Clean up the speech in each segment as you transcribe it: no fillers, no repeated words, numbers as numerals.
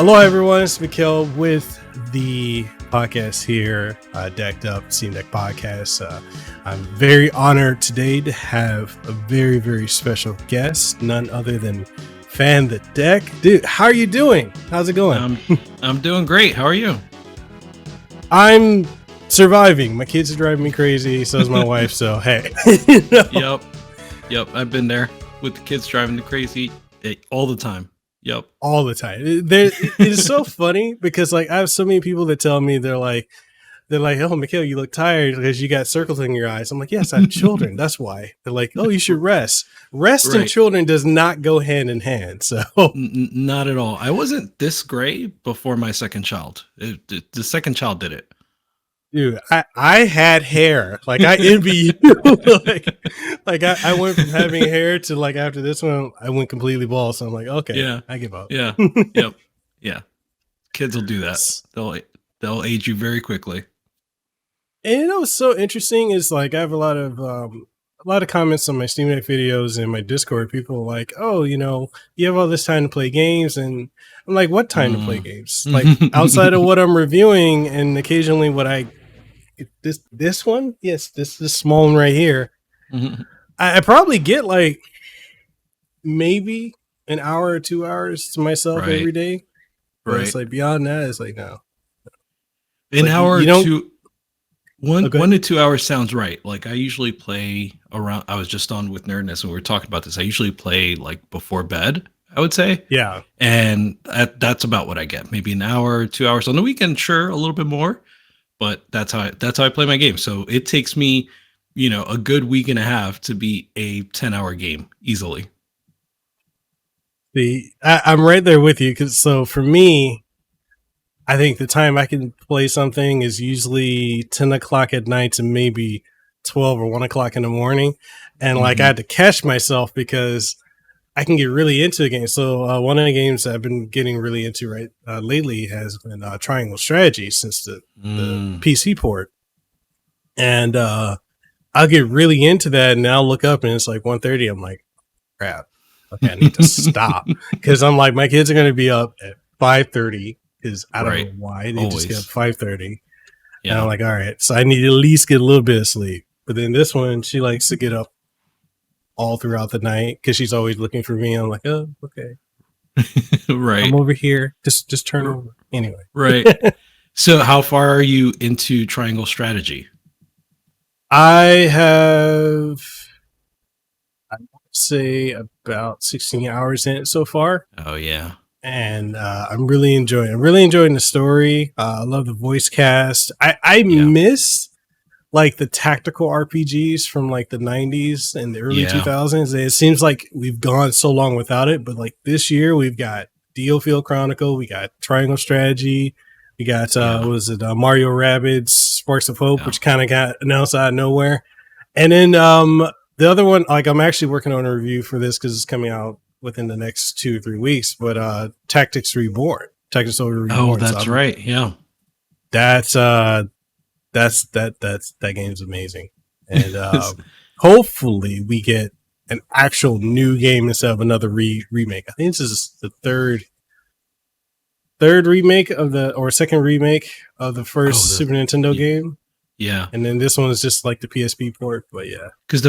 Hello, everyone. It's Mikhail with the podcast here, Decked Up Steam Deck Podcast. I'm very honored today to have a very, very special guest, none other than Fan the Deck. Dude, how are you doing? How's it going? I'm doing great. How are you? I'm surviving. My kids are driving me crazy. So is my wife. So, hey. Yep. I've been there with the kids driving me crazy all the time. Yep. All the time. It is so funny because like I have so many people that tell me they're like, oh, Mikhail, you look tired because you got circles in your eyes. I'm like, yes, I have children. That's why. They're like, oh, you should rest. Rest and children does not go hand in hand. So not at all. I wasn't this gray before my second child. The second child did it. Dude, I had hair. Like I envy you. like I went from having hair to like after this one, I went completely bald. So I'm like, okay, yeah, I give up. Yeah, yep, yeah. Kids will do that. They'll age you very quickly. And you know what's so interesting is like I have a lot of comments on my Steam Deck videos and my Discord. People are like, oh, you know, you have all this time to play games, and I'm like, what time to play games? Like outside of what I'm reviewing and occasionally what I. This one, yes, this small one right here. Mm-hmm. I probably get like maybe an hour or 2 hours to myself every day. But it's like beyond that, it's like no. An hour or two, 1 to 2 hours sounds right. Like I usually play around. I was just on with Nerdness and we were talking about this. I usually play like before bed, I would say. Yeah, and that's about what I get. Maybe an hour or 2 hours on the weekend. Sure, a little bit more. But that's how I play my game. So it takes me, a good week and a half to beat a 10-hour game easily. I'm right there with you. So for me, I think the time I can play something is usually 10 o'clock at night to maybe 12 or 1 o'clock in the morning. And like I had to catch myself because I can get really into the game. So one of the games I've been getting really into lately has been Triangle Strategy since the PC port. And I'll get really into that and I'll look up and it's like 1:30. I'm like, crap. Okay, I need to stop. Because I'm like, my kids are going to be up at 5:30 because I don't know why. They just get up 5:30. Yeah. And I'm like, all right. So I need to at least get a little bit of sleep. But then this one, she likes to get up all throughout the night because she's always looking for me. I'm like, oh, okay. Right. I'm over here. Just turn over. Anyway. Right. So how far are you into Triangle Strategy? I have, I would say about 16 hours in it so far. Oh, yeah. And I'm really enjoying the story. I love the voice cast. I missed like the tactical RPGs from like the 90s and the early 2000s. It seems like we've gone so long without it, but like this year we've got DioField Chronicle, we got Triangle Strategy, we got Mario Rabbids Sparks of Hope, which kind of got announced out of nowhere. And then the other one, like I'm actually working on a review for this because it's coming out within the next 2 or 3 weeks, but Tactics Reborn. Tactics Reborn. Oh, that's right. Yeah. That game's amazing. And hopefully we get an actual new game instead of another remake. I think this is the third remake second remake of the first Super Nintendo game. Yeah. And then this one is just like the PSP port, but yeah. Because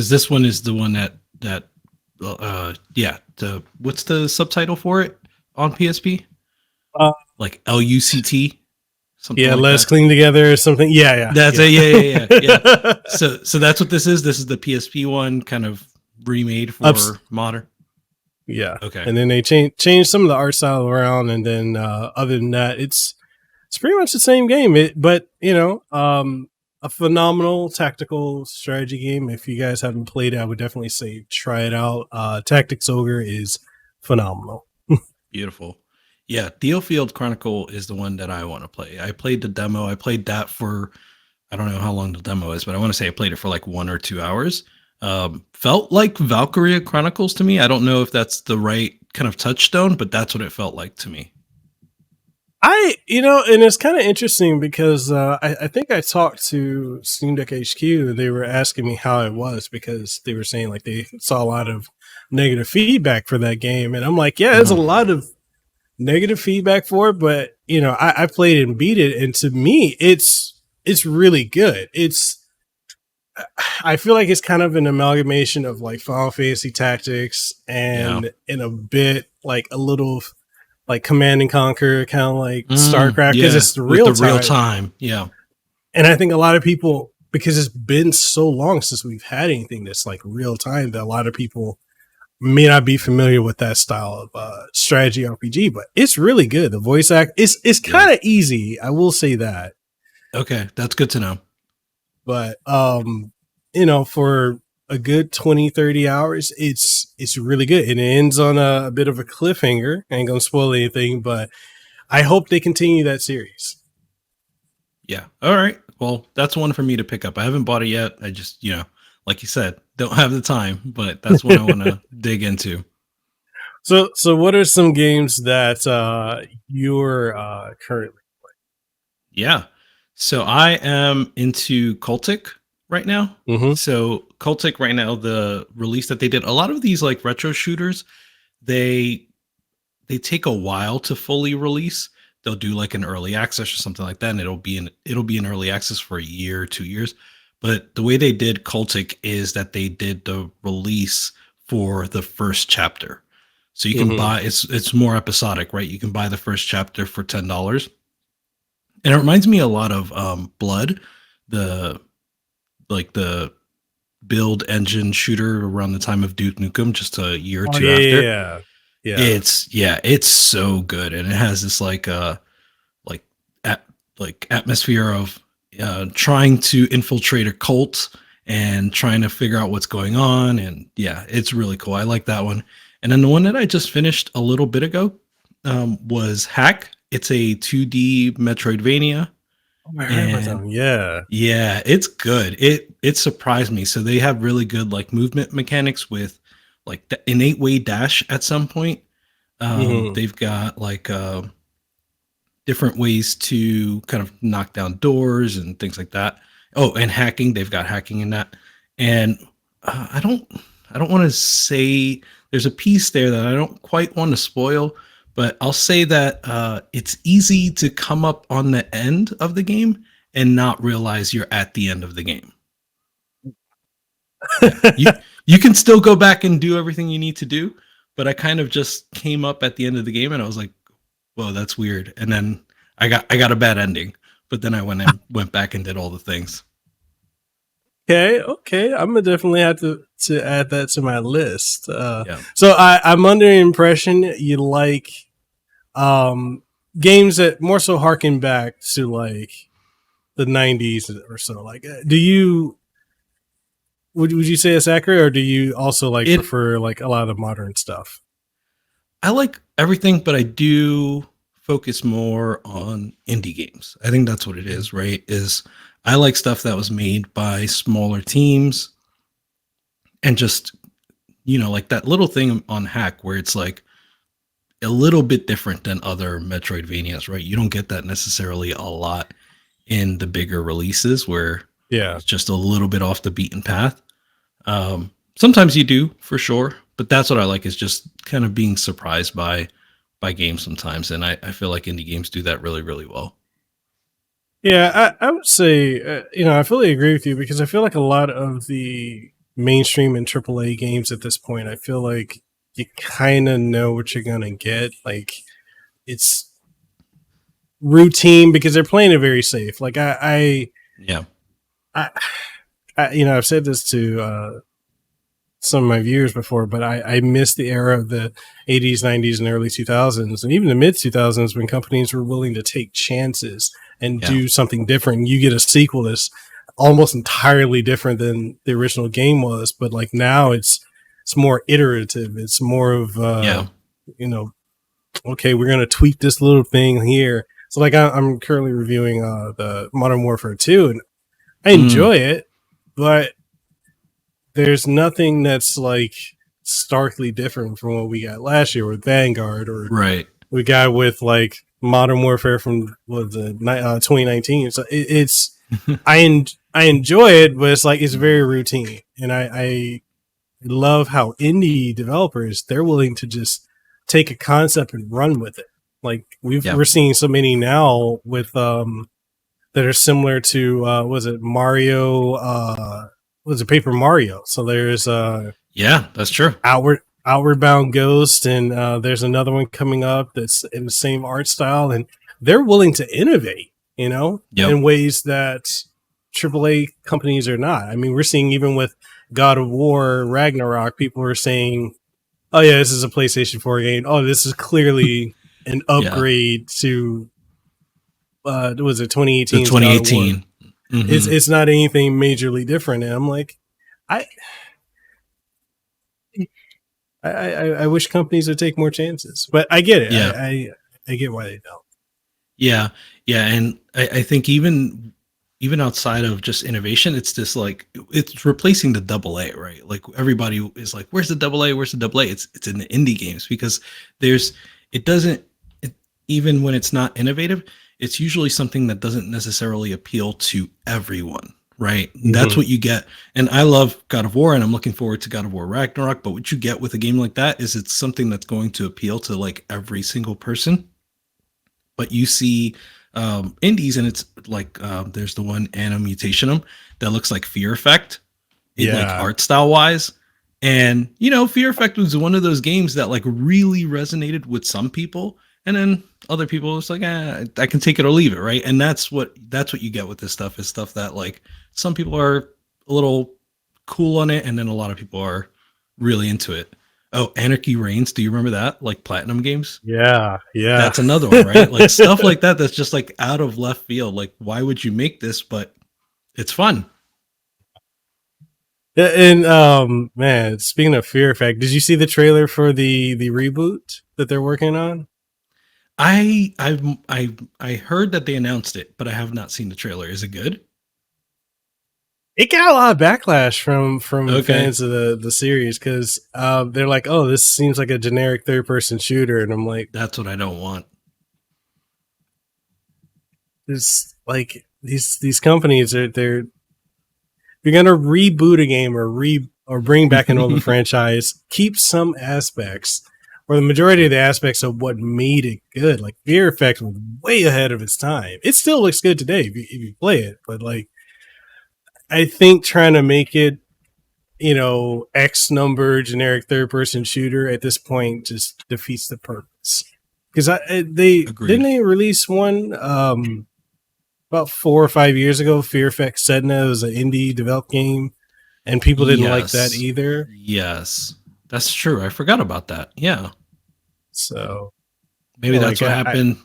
this one is the one that what's the subtitle for it on PSP? Like LUCT? Something Let's Cling Together or something. Yeah. That's it. Yeah. So that's what this is. This is the PSP one kind of remade for modern. Yeah. Okay. And then they changed some of the art style around, and then other than that, it's pretty much the same game. But a phenomenal tactical strategy game. If you guys haven't played it, I would definitely say try it out. Tactics Ogre is phenomenal. Beautiful. Yeah, DioField Chronicle is the one that I want to play. I played the demo. I played that for, I don't know how long the demo is, but I want to say I played it for like 1 or 2 hours. Felt like Valkyria Chronicles to me. I don't know if that's the right kind of touchstone, but that's what it felt like to me. And it's kind of interesting because I think I talked to Steam Deck HQ. They were asking me how it was because they were saying like they saw a lot of negative feedback for that game. And I'm like, yeah, there's a lot of negative feedback for it, but you know, I played it and beat it, and to me, it's really good. I feel like it's kind of an amalgamation of like Final Fantasy Tactics and in a bit like a little like Command and Conquer, kind of like StarCraft, because it's the real time. Yeah. And I think a lot of people, because it's been so long since we've had anything that's like real time, that a lot of people may not be familiar with that style of strategy RPG, but it's really good. The voice act it's kind of easy. I will say that. Okay. That's good to know. But, you know, for a good 20, 30 hours, it's really good. And it ends on a bit of a cliffhanger. I ain't gonna spoil anything, but I hope they continue that series. Yeah. All right. Well, that's one for me to pick up. I haven't bought it yet. I just, you know, like you said, don't have the time, but that's what I want to dig into. So what are some games that you're currently playing? Yeah. So I am into Cultic right now. Mm-hmm. So Cultic right now, the release that they did, a lot of these like retro shooters, they take a while to fully release. They'll do like an early access or something like that, and it'll be in early access for a year, 2 years. But the way they did Cultic is that they did the release for the first chapter. So you can buy it's more episodic, right? You can buy the first chapter for $10. And it reminds me a lot of Blood, the build engine shooter around the time of Duke Nukem, just a year or two after. Yeah. It's so good, and it has this like atmosphere of trying to infiltrate a cult and trying to figure out what's going on, and yeah, it's really cool. I like that one. And then the one that I just finished a little bit ago was Hack. It's a 2D Metroidvania. Oh, I heard about them. Yeah, it's good. It surprised me. So they have really good like movement mechanics with like the innate way dash at some point. They've got like different ways to kind of knock down doors and things like that. Oh, and hacking. They've got hacking in that. And I don't want to say, there's a piece there that I don't quite want to spoil, but I'll say that it's easy to come up on the end of the game and not realize you're at the end of the game. You can still go back and do everything you need to do, but I kind of just came up at the end of the game and I was like, whoa, that's weird. And then I got a bad ending, but then I went back and did all the things. Okay. I'm gonna definitely have to add that to my list. So I'm under the impression you like games that more so harken back to like the 90s or so. Like, would you say it's accurate, or do you also like prefer like a lot of the modern stuff? I like everything, but I do focus more on indie games. I think that's what it is, right? Is I like stuff that was made by smaller teams and just, you know, like that little thing on Hack where it's like a little bit different than other Metroidvanias, right? You don't get that necessarily a lot in the bigger releases where it's just a little bit off the beaten path. Sometimes you do, for sure, but that's what I like, is just kind of being surprised by games sometimes. And I feel like indie games do that really, really well. Yeah, I would say, I fully agree with you, because I feel like a lot of the mainstream and AAA games at this point, I feel like you kind of know what you're going to get. Like, it's routine because they're playing it very safe. Like, I've said this to some of my viewers before, but I miss the era of the 80s, 90s, and early 2000s, and even the mid 2000s, when companies were willing to take chances and do something different. You get a sequel that's almost entirely different than the original game was, but like now it's more iterative. It's more of okay, we're gonna tweak this little thing here. So like I'm currently reviewing the Modern Warfare 2, and I enjoy it, but there's nothing that's like starkly different from what we got last year with Vanguard, or we got with like Modern Warfare from 2019. So it's I enjoy it, but it's like it's very routine, and I love how indie developers, they're willing to just take a concept and run with it. Like Yeah. we're seeing so many now with that are similar to was it Mario was it Paper Mario? So there's Yeah, that's true. Outward Bound Ghost, and there's another one coming up that's in the same art style, and they're willing to innovate, you know, Yep. in ways that AAA companies are not. I mean, we're seeing even with God of War Ragnarok, people are saying, "Oh yeah, this is a PlayStation 4 game. Oh, this is clearly an Yeah. upgrade to was it The 2018's God of War." 2018. Hmm. It's not anything majorly different, and I'm like, I I wish companies would take more chances, but I get it. Yeah. I get why they don't. Yeah. Yeah. And I think even outside of just innovation, it's just like it's replacing the double A, right? Like everybody is like, where's the double A? Where's the double A? It's in the indie games because there's it doesn't it, even when it's not innovative, it's usually something that doesn't necessarily appeal to everyone, right? That's Mm-hmm. what you get. And I love God of War and I'm looking forward to God of War Ragnarok, but what you get with a game like that is it's something that's going to appeal to like every single person. But you see indies and it's like there's the one Anno Mutationum that looks like Fear Effect in like Yeah, art style wise. And you know, Fear Effect was one of those games that like really resonated with some people, and then other people it's like, I can take it or leave it, right? And that's what you get with this stuff is stuff that like some people are a little cool on it, and then a lot of people are really into it. Oh, Anarchy Reigns, do you remember that? Like Platinum Games? yeah. That's another one, right? Like stuff like that that's just like out of left field. Like, why would you make this? But it's fun. Yeah, and man, speaking of Fear Effect, did you see the trailer for the reboot that they're working on? I heard that they announced it, but I have not seen the trailer. Is it good? It got a lot of backlash from Okay. fans of the series because they're like, "Oh, this seems like a generic third person shooter," and I'm like, That's what I don't want. "This like these companies are they're you're gonna reboot a game or bring back an older franchise, keep some aspects or the majority of the aspects of what made it good. Like Fear Effect was way ahead of its time. It still looks good today if you play it, but like I think trying to make it, you know, X number generic third person shooter at this point just defeats the purpose. Because they didn't Agreed. they release one about 4 or 5 years ago. Fear Effect Sedna was an indie developed game, and people didn't like that Yes. either. Yes. That's true. I forgot about that. Yeah. So, Maybe that's like, what happened.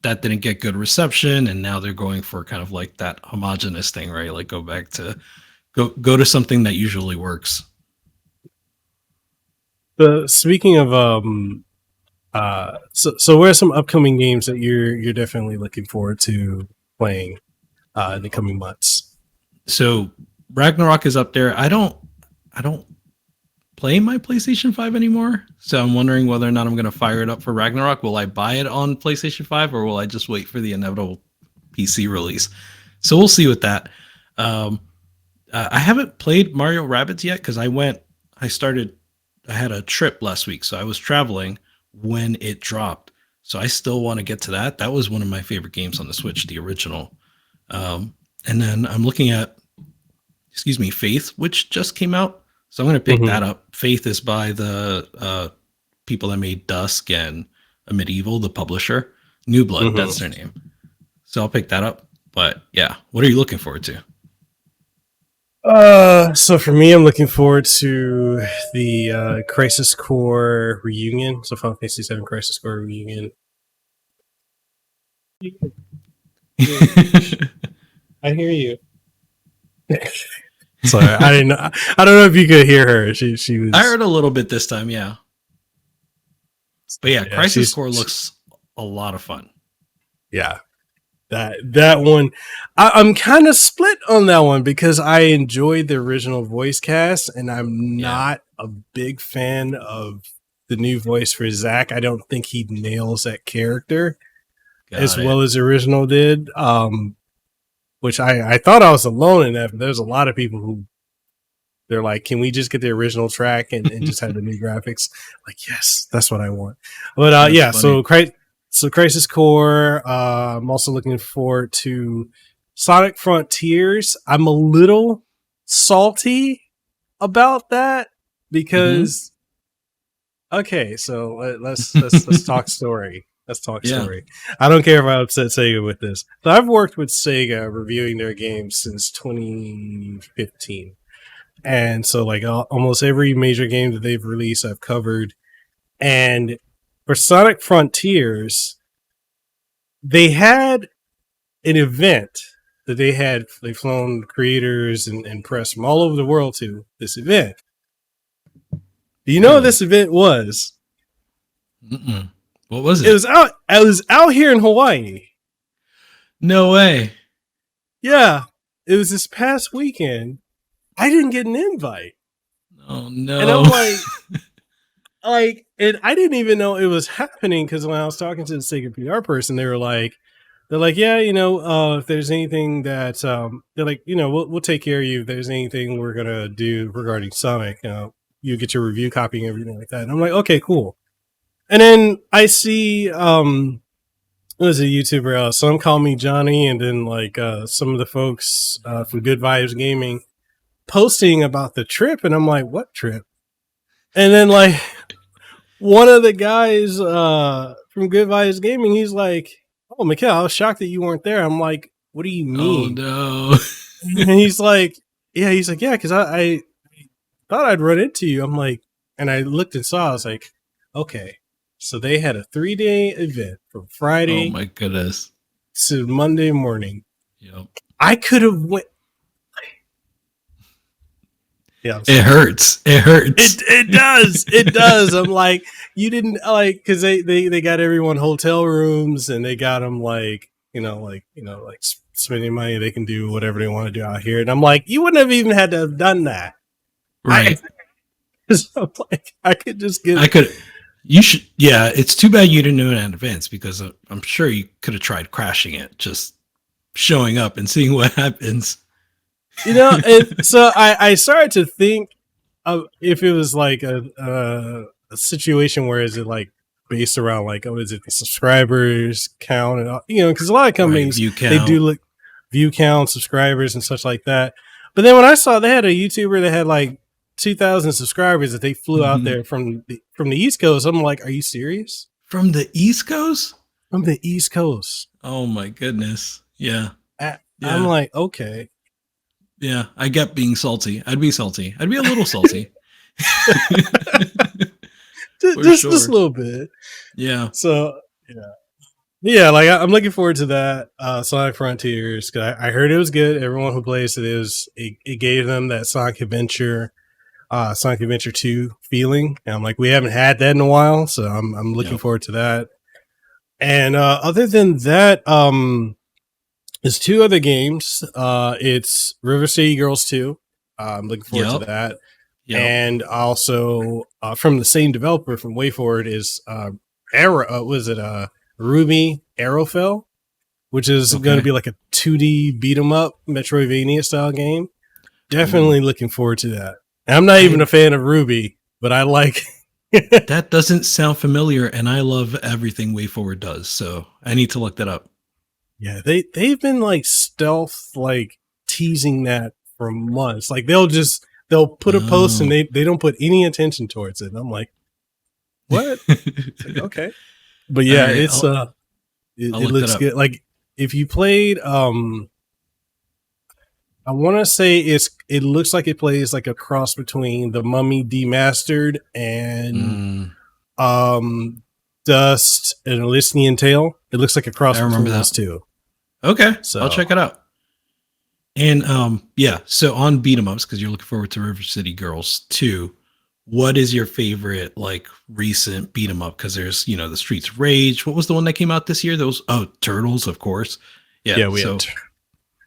That didn't get good reception, and now they're going for kind of like that homogenous thing, right? Like go back to go to something that usually works. speaking of so what are some upcoming games that you're definitely looking forward to playing in the coming months? So Ragnarok is up there. I don't play my PlayStation 5 anymore. So I'm wondering whether or not I'm going to fire it up for Ragnarok. Will I buy it on PlayStation 5 or will I just wait for the inevitable PC release? So we'll see with that. Um, I haven't played Mario Rabbids yet because I had a trip last week. So I was traveling when it dropped. So I still want to get to that. That was one of my favorite games on the Switch, the original. And then I'm looking at, excuse me, Faith, which just came out. So I'm going to pick Mm-hmm. that up. Faith is by the people that made Dusk and a Medieval, the publisher. New Blood, Mm-hmm. that's their name. So I'll pick that up. But yeah, what are you looking forward to? So for me, I'm looking forward to the Crisis Core reunion. So Final Fantasy 7 Crisis Core reunion. I hear you. Sorry, I didn't. I don't know if you could hear her. She was. I heard a little bit this time, yeah. But yeah, Yeah, Crisis Core looks a lot of fun. yeah. That one, I'm kind of split on that one because I enjoyed the original voice cast, and I'm Yeah, not a big fan of the new voice for Zack. I don't think he nails that character as got well it. as the original did. Which I thought I was alone in that, but there's a lot of people who they're like, can we just get the original track and just have the new graphics? Like, yes, that's what I want. But That's yeah, funny. so So Crisis Core. I'm also looking forward to Sonic Frontiers. I'm a little salty about that because okay, so let's talk story. Let's talk Yeah. story. I don't care if I upset Sega with this. So I've worked with Sega reviewing their games since 2015, and so like almost every major game that they've released, I've covered. And for Sonic Frontiers, they had an event that they flown creators and press from all over the world to this event. Do you know what this event was? Mm-mm. What was it? It was out here in Hawaii. No way. Yeah. It was this past weekend. I didn't get an invite. Oh no. And I'm like, and I didn't even know it was happening because when I was talking to the Sega PR person, they're like, yeah, if there's anything that they're like, we'll take care of you if there's anything we're gonna do regarding Sonic. You get your review copy and everything like that. And I'm like, okay, cool. And then I see it was a YouTuber, some call me Johnny, and then like some of the folks from Good Vibes Gaming posting about the trip, and I'm like, what trip? And then like one of the guys from Good Vibes Gaming, he's like, oh, Mikhail, I was shocked that you weren't there. I'm like, what do you mean? Oh no. And he's like, yeah, because I thought I'd run into you. I'm like, and I looked and saw, I was like, okay. So they had a 3-day event from Friday Oh my goodness. to Monday morning. Yep. I could have went. Yeah, it hurts. It hurts. It does. It does. I'm like, you didn't like because they got everyone hotel rooms and they got them like spending money. They can do whatever they want to do out here, and I'm like, you wouldn't have even had to have done that, Right? So like, I could just get. I could. You should. Yeah, it's too bad you didn't know it in advance because I'm sure you could have tried crashing it, just showing up and seeing what happens. So I started to think of if it was like a situation where is it like based around like, oh, is it the subscribers count and because a lot of companies they do look view count, subscribers and such like that. But then when I saw they had a YouTuber that had like 2,000 subscribers that they flew out there from the East Coast, I'm like, are you serious? From the East Coast? From the East Coast. Oh my goodness. Yeah. I'm like, okay. Yeah, I get being salty. I'd be salty. I'd be a little salty. just a little bit. Yeah. So yeah, like I'm looking forward to that Sonic Frontiers because I heard it was good. Everyone who plays it gave them that Sonic Adventure 2 feeling. And I'm like, we haven't had that in a while, so I'm looking forward to that. And other than that, there's 2 other games. It's River City Girls 2. I'm looking forward to that. Yep. And also from the same developer from WayForward is Ruby Arrowfell, which is going to be like a 2D beat 'em up Metroidvania style game. Definitely looking forward to that. And I'm not even a fan of Ruby, but I like that doesn't sound familiar, and I love everything WayForward does, so I need to look that up. Yeah, they've been like stealth like teasing that for months. Like they'll put a post and they don't put any attention towards it. And I'm like, what? Like, okay. But yeah, right, it looks good. Like if you played I want to say it looks like it plays like a cross between the Mummy Demastered and Dust and Elysian Tale. It looks like a cross between those 2. Okay, so I'll check it out. And so on beat 'em ups, because you're looking forward to River City Girls 2, what is your favorite like recent beat 'em up? Because there's the Streets of Rage. What was the one that came out this year? Turtles, of course. Yeah, we had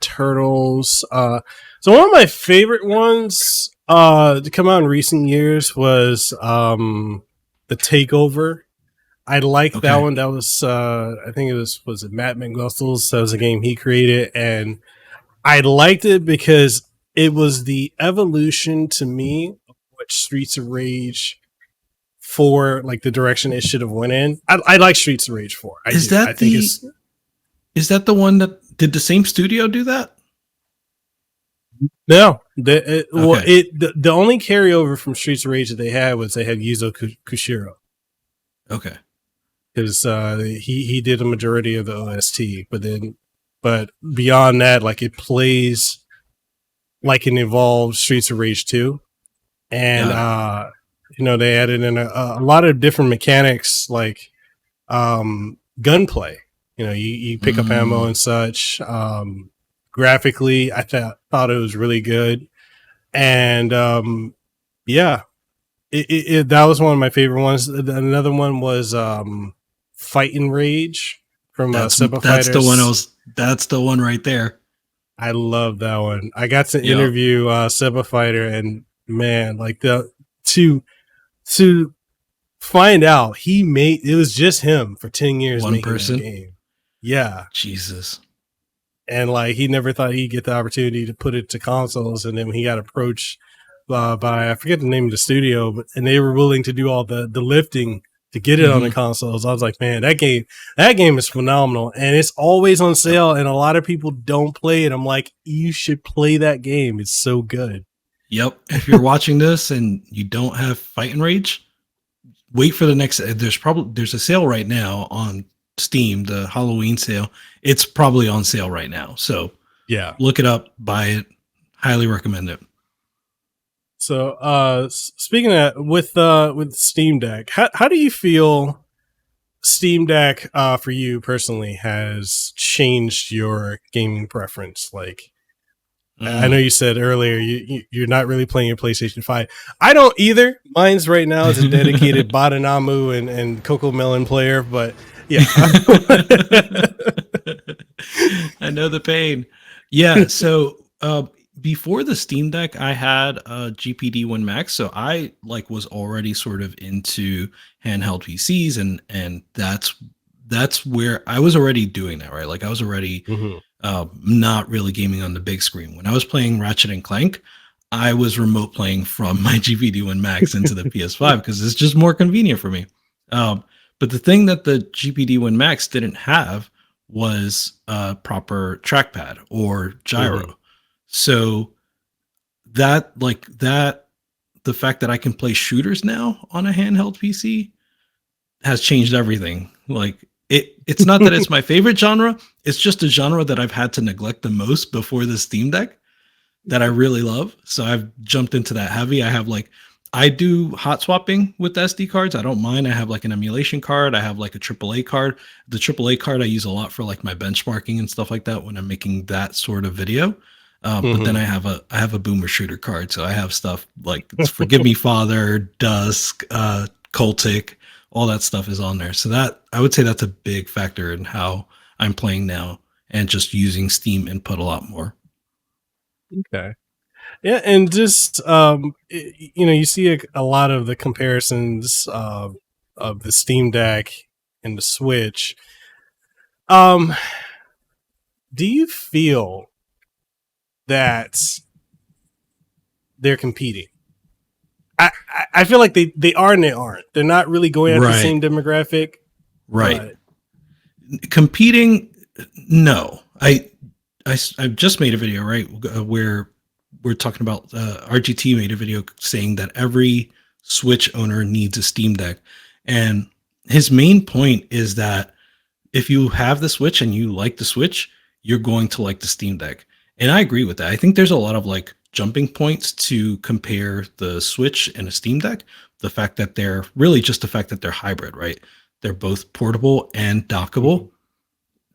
Turtles. So one of my favorite ones to come out in recent years was The Takeover. I liked that one. That was I think it was it Matt McGustles? That was a game he created, and I liked it because it was the evolution to me of what Streets of Rage for like the direction it should have went in. I like Streets of Rage 4. Is do. that I think the it's is that the one that did the same studio do that? no. Okay. The only carryover from Streets of Rage that they had was they had Yuzo Kushiro Okay. because he did a majority of the OST, but beyond that, like it plays like an evolved Streets of Rage 2, and they added in a lot of different mechanics like gunplay. You pick up ammo and such. Graphically, I thought it was really good, and yeah, that was one of my favorite ones. Another one was Fight and Rage from Seba That's the Fighters. one that's the one right there. I love that one. I got to interview Seba Fighter, and man, like to find out it was just him for 10 years. One making person. that game. Yeah. Jesus. And like he never thought he'd get the opportunity to put it to consoles, and then he got approached by I forget the name of the studio, and they were willing to do all the lifting to get it on the consoles. I was like, man, that game is phenomenal, and it's always on sale, and a lot of people don't play it. I'm like, you should play that game. It's so good. Yep. If you're watching this and you don't have Fight and Rage, wait for the next. There's a sale right now on Steam, the Halloween sale. It's probably on sale right now. So yeah, look it up, buy it. Highly recommend it. So speaking of with Steam Deck, how do you feel Steam Deck for you personally has changed your gaming preference? Like, I know you said earlier you're not really playing your PlayStation 5. I don't either. Mine's right now is a dedicated Badanamu and Coco Melon player, but yeah. I know the pain. Yeah, so before the Steam Deck, I had a GPD-1 Max, so I was already sort of into handheld PCs, and that's where I was already doing that, right? Like I was already not really gaming on the big screen. When I was playing Ratchet and Clank, I was remote playing from my GPD-1 Max into the PS5 because it's just more convenient for me. But the thing that the GPD-1 Max didn't have was a proper trackpad or gyro. So the fact that I can play shooters now on a handheld PC has changed everything. Like it's not that it's my favorite genre. It's just a genre that I've had to neglect the most before the Steam Deck that I really love. So I've jumped into that heavy. I do hot swapping with SD cards. I don't mind. I have like an emulation card. I have like a AAA card. The AAA card I use a lot for like my benchmarking and stuff like that when I'm making that sort of video. But then I have a boomer shooter card. So I have stuff like Forgive Me Father, Dusk, Cultic, all that stuff is on there. So that I would say that's a big factor in how I'm playing now and just using Steam input a lot more. Okay. Yeah, and just you see a lot of the comparisons of the Steam Deck and the Switch. Do you feel that they're competing? I feel like they are and they aren't. They're not really going after the same demographic. Right. Competing, no. I just made a video, right, where we're talking about RGT made a video saying that every Switch owner needs a Steam Deck. And his main point is that if you have the Switch and you like the Switch, you're going to like the Steam Deck. And I agree with that. I think there's a lot of like jumping points to compare the Switch and a Steam Deck. The fact that they're hybrid, right? They're both portable and dockable.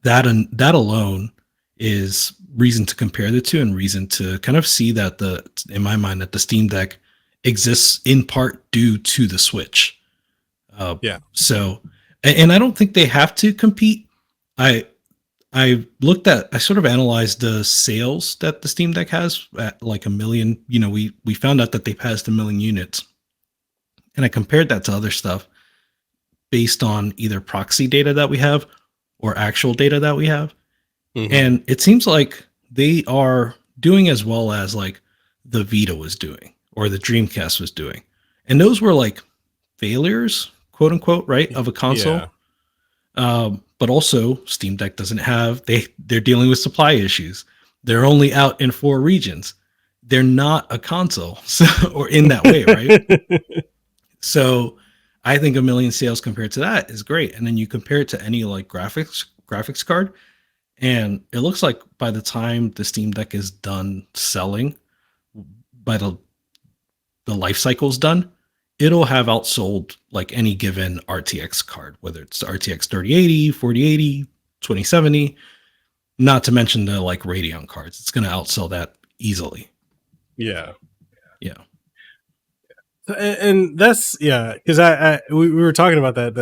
That alone is reason to compare the two and reason to kind of see that in my mind, that the Steam Deck exists in part due to the Switch. So, and I don't think they have to compete. I sort of analyzed the sales that the Steam Deck has at like 1 million. We found out that they passed 1 million units, and I compared that to other stuff based on either proxy data that we have or actual data that we have. And it seems like they are doing as well as like the Vita was doing or the Dreamcast was doing. And those were like failures, quote unquote, right, of a console. Yeah. But also Steam Deck doesn't have they're dealing with supply issues. They're only out in 4 regions. They're not a console, so or in that way, right? So I think a million sales compared to that is great. And then you compare it to any like graphics card, and it looks like by the time the Steam Deck is done selling, by the life cycle's done, it'll have outsold like any given RTX card, whether it's the RTX 3080, 4080, 2070, not to mention the like Radeon cards. It's going to outsell that easily. Yeah. Yeah. And that's because we were talking about that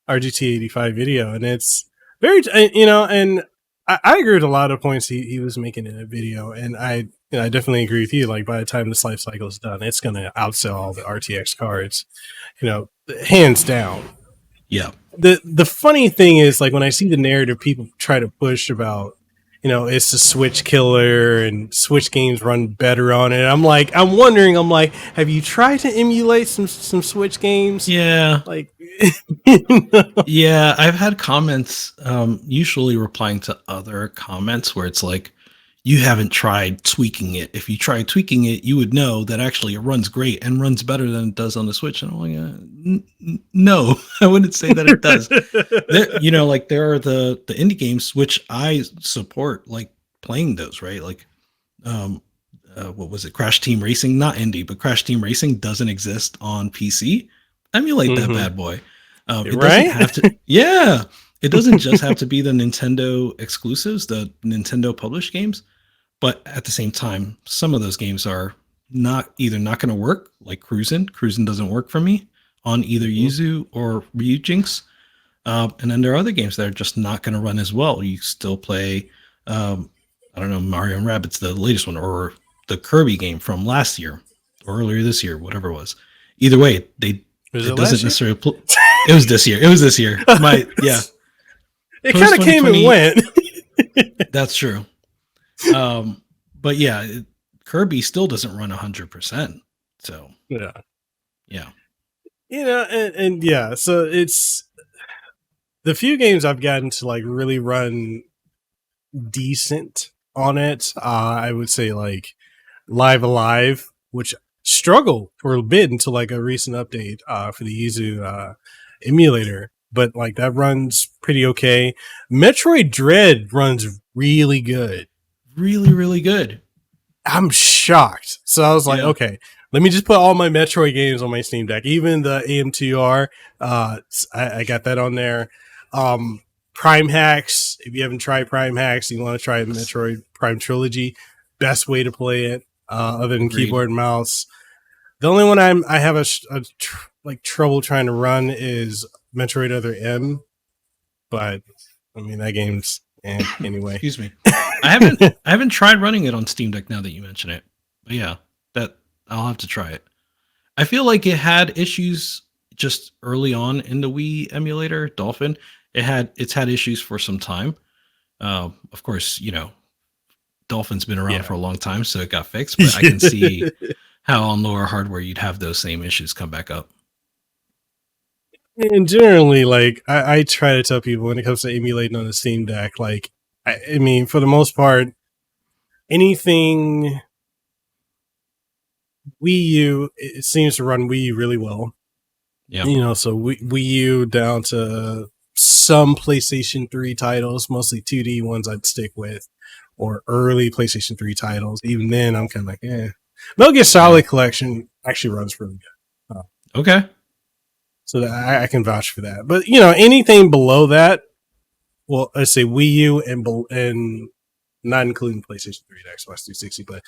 RGT 85 video, and it's very and I agree with a lot of points he was making in the video, and I definitely agree with you. Like by the time this life cycle is done, it's going to outsell all the RTX cards, hands down. Yeah. The funny thing is, like when I see the narrative people try to push about, it's a Switch killer and Switch games run better on it. I'm wondering, have you tried to emulate some Switch games? Yeah. Like, yeah, I've had comments, usually replying to other comments where it's like, you haven't tried tweaking it. If you tried tweaking it, you would know that actually it runs great and runs better than it does on the Switch. And I'm like, no, I wouldn't say that it does. There are the indie games which I support, like playing those, right? Like, what was it? Crash Team Racing, not indie, but Crash Team Racing doesn't exist on PC. Emulate that bad boy. It doesn't have to. Yeah, it doesn't just have to be the Nintendo exclusives, the Nintendo published games. But at the same time, some of those games are not going to work, like Cruisin'. Cruisin' doesn't work for me on either Yuzu or Ryujinx. And then there are other games that are just not going to run as well. You still play, I don't know, Mario and Rabbids, the latest one, or the Kirby game from last year or earlier this year, whatever it was. Either way, it doesn't necessarily. It was this year. It was this year. It kind of came and went. That's true. But yeah, Kirby still doesn't run 100%. So yeah. And yeah, so it's the few games I've gotten to like really run decent on it. I would say like Live Alive, which struggled for a bit until like a recent update for the Yuzu emulator, but like that runs pretty okay. Metroid Dread runs really good. Really, really good. I'm shocked. So I was like, okay, let me just put all my Metroid games on my Steam Deck. Even the AM2R, I got that on there. Prime Hacks, if you haven't tried Prime Hacks, you want to try Metroid Prime Trilogy, best way to play it, other than keyboard and mouse. The only one I have trouble trying to run is Metroid Other M, but I mean that game's anyway. Excuse me. I haven't tried running it on Steam Deck now that you mention it. But yeah, that I'll have to try it. I feel like it had issues just early on in the Wii emulator, Dolphin. It's had issues for some time. Of course, Dolphin's been around for a long time, so it got fixed, but I can see how on lower hardware you'd have those same issues come back up. And generally, like I try to tell people when it comes to emulating on the Steam Deck, like I mean, for the most part, anything Wii U, it seems to run Wii U really well. Yeah, so Wii U down to some PlayStation 3 titles, mostly 2D ones I'd stick with, or early PlayStation 3 titles. Even then, I'm kind of like, Metal Gear Solid Collection actually runs really good. Okay. So that I can vouch for that. But, anything below that, well, let's say Wii U and not including PlayStation 3 and Xbox 360, but,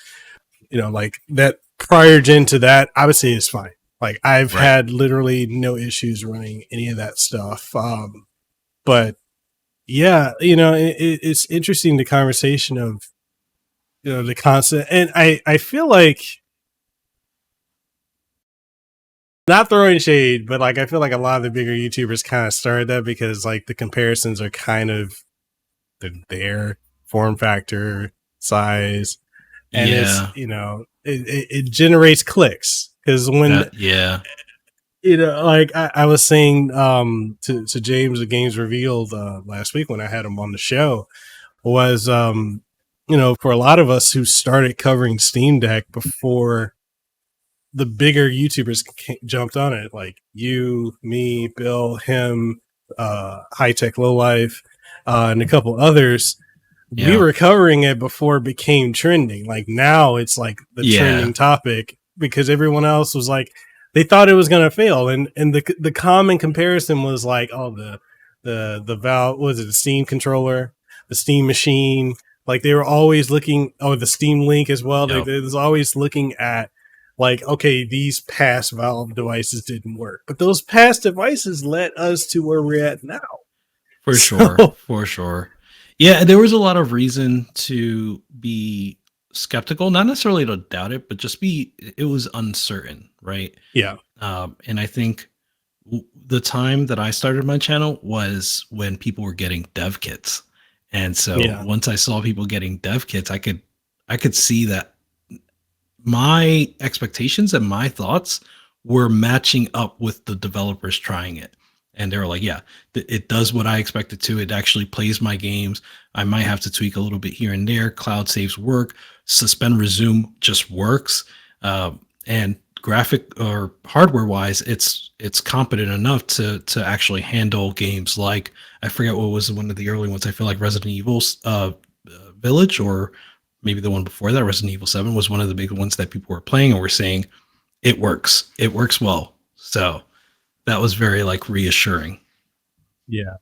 like that prior gen to that, I would say is fine. Like I've had literally no issues running any of that stuff. But yeah, it's interesting, the conversation of, the constant, and I feel like, not throwing shade, but like I feel like a lot of the bigger YouTubers kind of started that because like the comparisons are kind of their form factor, size, and it's it generates clicks because when like I was saying to James at Games Revealed last week when I had him on the show was for a lot of us who started covering Steam Deck before the bigger YouTubers jumped on it, like you, me, Bill, him, High Tech Low Life, and a couple others. We were covering it before it became trending. Like now it's like the trending topic because everyone else was like, they thought it was going to fail. And the common comparison was like, oh, the Valve, was it the Steam controller, the Steam machine? Like they were always looking, the Steam Link as well. Yep. They was always looking at like, okay, these past Valve devices didn't work, but those past devices led us to where we're at now. For sure. Yeah, there was a lot of reason to be skeptical, not necessarily to doubt it, but just it was uncertain, right? Yeah. And I think the time that I started my channel was when people were getting dev kits. And so once I saw people getting dev kits, I could see that my expectations and my thoughts were matching up with the developers trying it. And they were like, yeah, it does what I expect it to. It actually plays my games. I might have to tweak a little bit here and there. Cloud saves work. Suspend resume just works. And graphic or hardware wise, it's competent enough to actually handle games like, I forget what was one of the early ones. I feel like Resident Evil Village, or maybe the one before that, Resident Evil 7, was one of the big ones that people were playing and were saying it works. It works well. So that was very like reassuring. Yeah.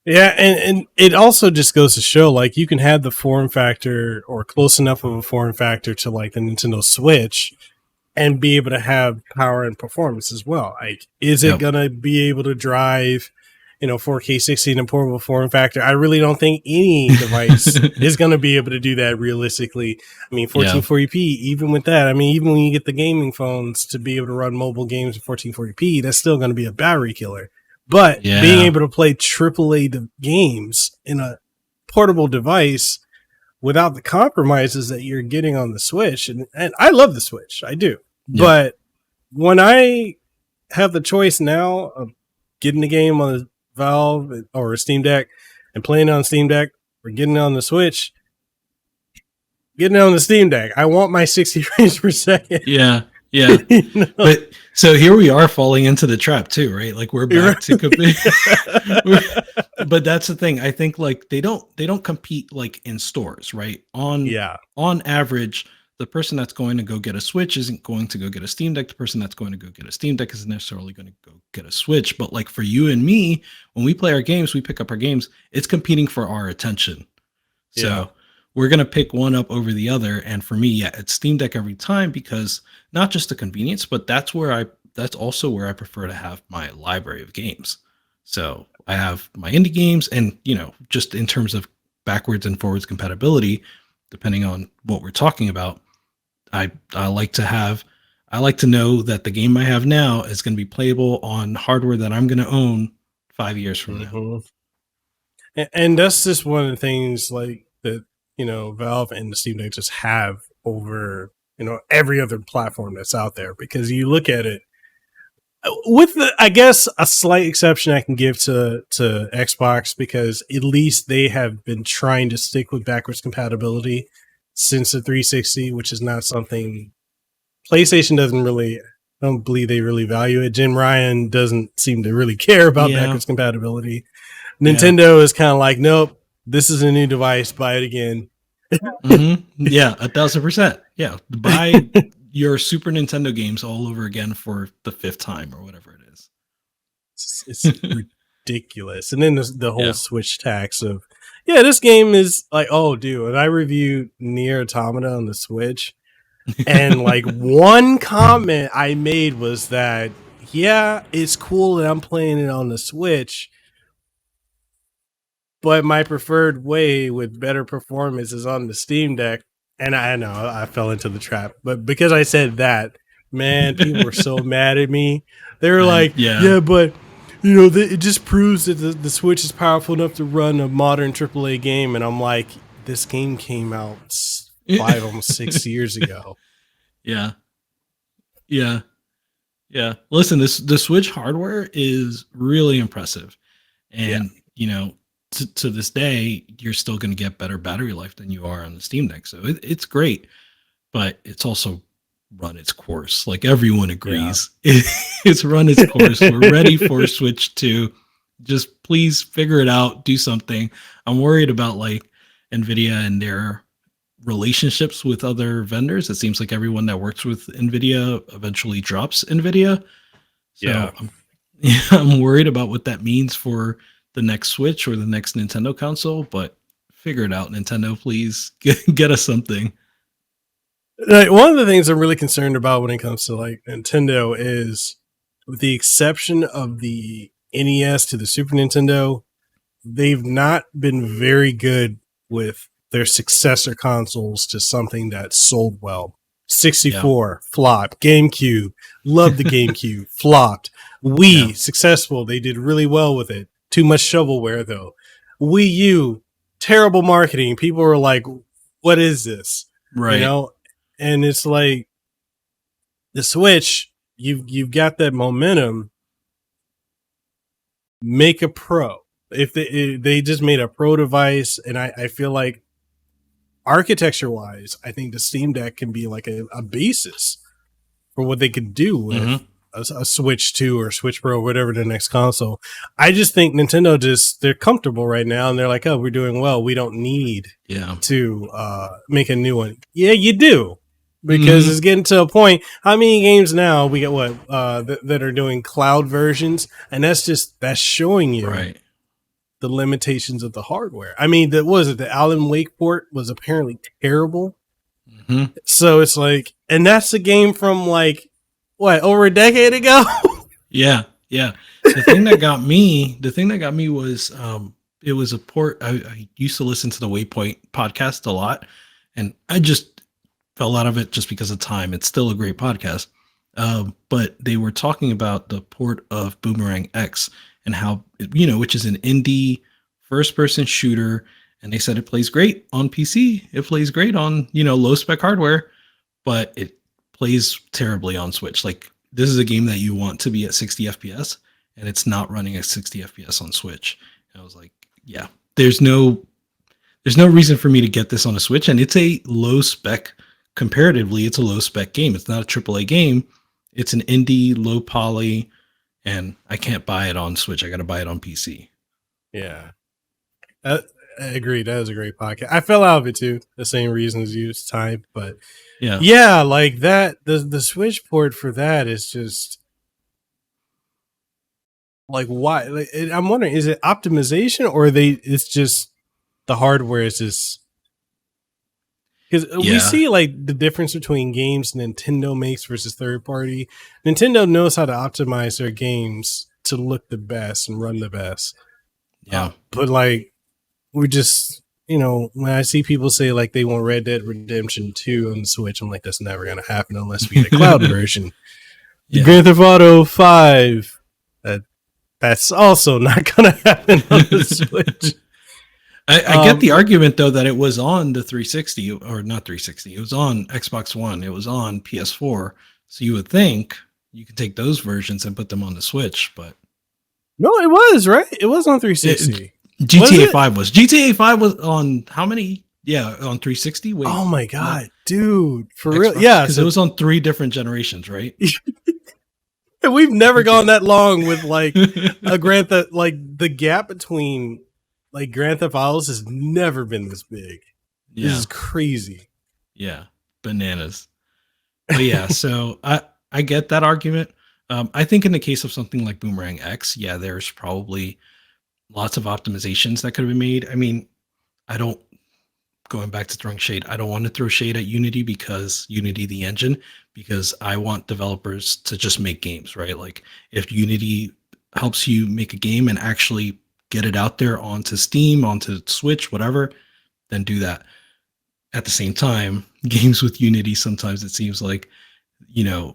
Yeah. And it also just goes to show like you can have the form factor or close enough of a form factor to like the Nintendo Switch and be able to have power and performance as well. Like, is it going to be able to drive, 4K 60 in a portable form factor? I really don't think any device is going to be able to do that realistically. I mean, 1440p, even with that, I mean, even when you get the gaming phones to be able to run mobile games in 1440p, that's still going to be a battery killer. But being able to play AAA games in a portable device without the compromises that you're getting on the Switch, and I love the Switch, I do. Yeah. But when I have the choice now of getting the game on the Valve or a Steam Deck and playing on Steam Deck or getting on the Switch, getting on the Steam Deck, I want my 60 frames per second. Yeah. But so here we are falling into the trap too, right? Like we're back to compete. But that's the thing. I think like they don't compete like in stores, right? On average, the person that's going to go get a Switch isn't going to go get a Steam Deck. The person that's going to go get a Steam Deck isn't necessarily going to go get a Switch. But like for you and me, when we play our games, we pick up our games, it's competing for our attention. So we're going to pick one up over the other. And for me, it's Steam Deck every time, because not just the convenience, but that's also where I prefer to have my library of games. So I have my indie games, and, just in terms of backwards and forwards compatibility, depending on what we're talking about, I like to know that the game I have now is going to be playable on hardware that I'm going to own 5 years from now. And that's just one of the things like that, Valve and the Steam Deck just have over, every other platform that's out there, because you look at it with I guess a slight exception I can give to Xbox, because at least they have been trying to stick with backwards compatibility since the 360, which is not something PlayStation I don't believe they really value it. Jim Ryan doesn't seem to really care about backwards compatibility. Nintendo is kind of like, nope, this is a new device, buy it again. Yeah, 1,000%. Yeah, buy your Super Nintendo games all over again for the 5th time or whatever it is. It's ridiculous. And then the whole Switch tax of, this game is like, oh, dude, and I reviewed Nier Automata on the Switch, and like one comment I made was that, it's cool that I'm playing it on the Switch, but my preferred way with better performance is on the Steam Deck. And I know I fell into the trap, but because I said that, man, people were so mad at me. They were like, but it just proves that the Switch is powerful enough to run a modern AAA game. And I'm like, this game came out 5, almost 6 years ago. Yeah. Yeah. Listen, the Switch hardware is really impressive. Yeah. And, you know, to this day, you're still going to get better battery life than you are on the Steam Deck. So it's great, but it's also run its course. Like everyone Yeah. agrees, it's run its course. We're ready for Switch 2. Just please figure it out, do something. I'm worried about like Nvidia and their relationships with other vendors. It seems like everyone that works with Nvidia eventually drops Nvidia. Yeah. So I'm worried about what that means for the next Switch or the next Nintendo console, but figure it out, Nintendo, please. Get us something. Like, one of the things I'm really concerned about when it comes to like Nintendo is, with the exception of the NES to the Super Nintendo, they've not been very good with their successor consoles to something that sold well. 64 flopped. GameCube, loved the GameCube, flopped. Wii, Yeah. successful. They did really well with it. Too much shovelware though. Wii U, terrible marketing. People were like, what is this? Right. You know? And it's like the Switch, you've got that momentum. Make a Pro. If they just made a Pro device, and I feel like architecture wise, I think the Steam Deck can be like a basis for what they could do with a Switch 2 or Switch Pro, or whatever the next console. I just think Nintendo they're comfortable right now, and they're like, oh, we're doing well. We don't need to make a new one. Yeah, you do. Because it's getting to a point. How many games now we get that are doing cloud versions, and that's showing you the limitations of the hardware. I mean, the Alan Wake port was apparently terrible. So it's like, and that's a game from like over a decade ago. Yeah. The thing that got me was it was a port. I used to listen to the Waypoint podcast a lot, and I just fell out of it just because of time. It's still a great podcast. But they were talking about the port of Boomerang X and how, which is an indie first person shooter. And they said it plays great on PC. It plays great on, low spec hardware, but it plays terribly on Switch. Like, this is a game that you want to be at 60 FPS, and it's not running at 60 FPS on Switch. And I was like, yeah, there's no reason for me to get this on a Switch. And it's a low spec, comparatively, it's a low spec game. It's not a AAA game. It's an indie, low poly, and I can't buy it on Switch. I got to buy it on PC. Yeah. I agree. That was a great podcast. I fell out of it too. The same reasons you time, but yeah, like that. The Switch port for that is just like, why? Like, I'm wondering, is it optimization, or it's just the hardware is just, because we see like the difference between games Nintendo makes versus third party. Nintendo knows how to optimize their games to look the best and run the best. Yeah, but like, we just, when I see people say like they want Red Dead Redemption 2 on the Switch, I'm like, that's never going to happen unless we get a cloud version. Grand Theft Auto 5, that's also not going to happen on the Switch. I get the argument though that it was on the 360, or not 360. It was on Xbox One. It was on PS4. So you would think you could take those versions and put them on the Switch, but no, it was right. It was on 360. GTA 5 was. GTA 5 was on how many? Yeah, on 360. Wait, oh my god, dude, for Xbox, real? Yeah, because it was on 3 different generations, right? We've never gone that long with like a Grand Theft. Like, the gap between like Grand Theft Autos has never been this big. This is crazy. Yeah, bananas. But yeah, so I get that argument. I think in the case of something like Boomerang X, yeah, there's probably lots of optimizations that could have been made. I mean, going back to throwing shade, I don't want to throw shade at Unity, because Unity, the engine, because I want developers to just make games, right? Like, if Unity helps you make a game and actually get it out there onto Steam, onto Switch, whatever, then do that. At the same time, games with Unity, sometimes it seems like,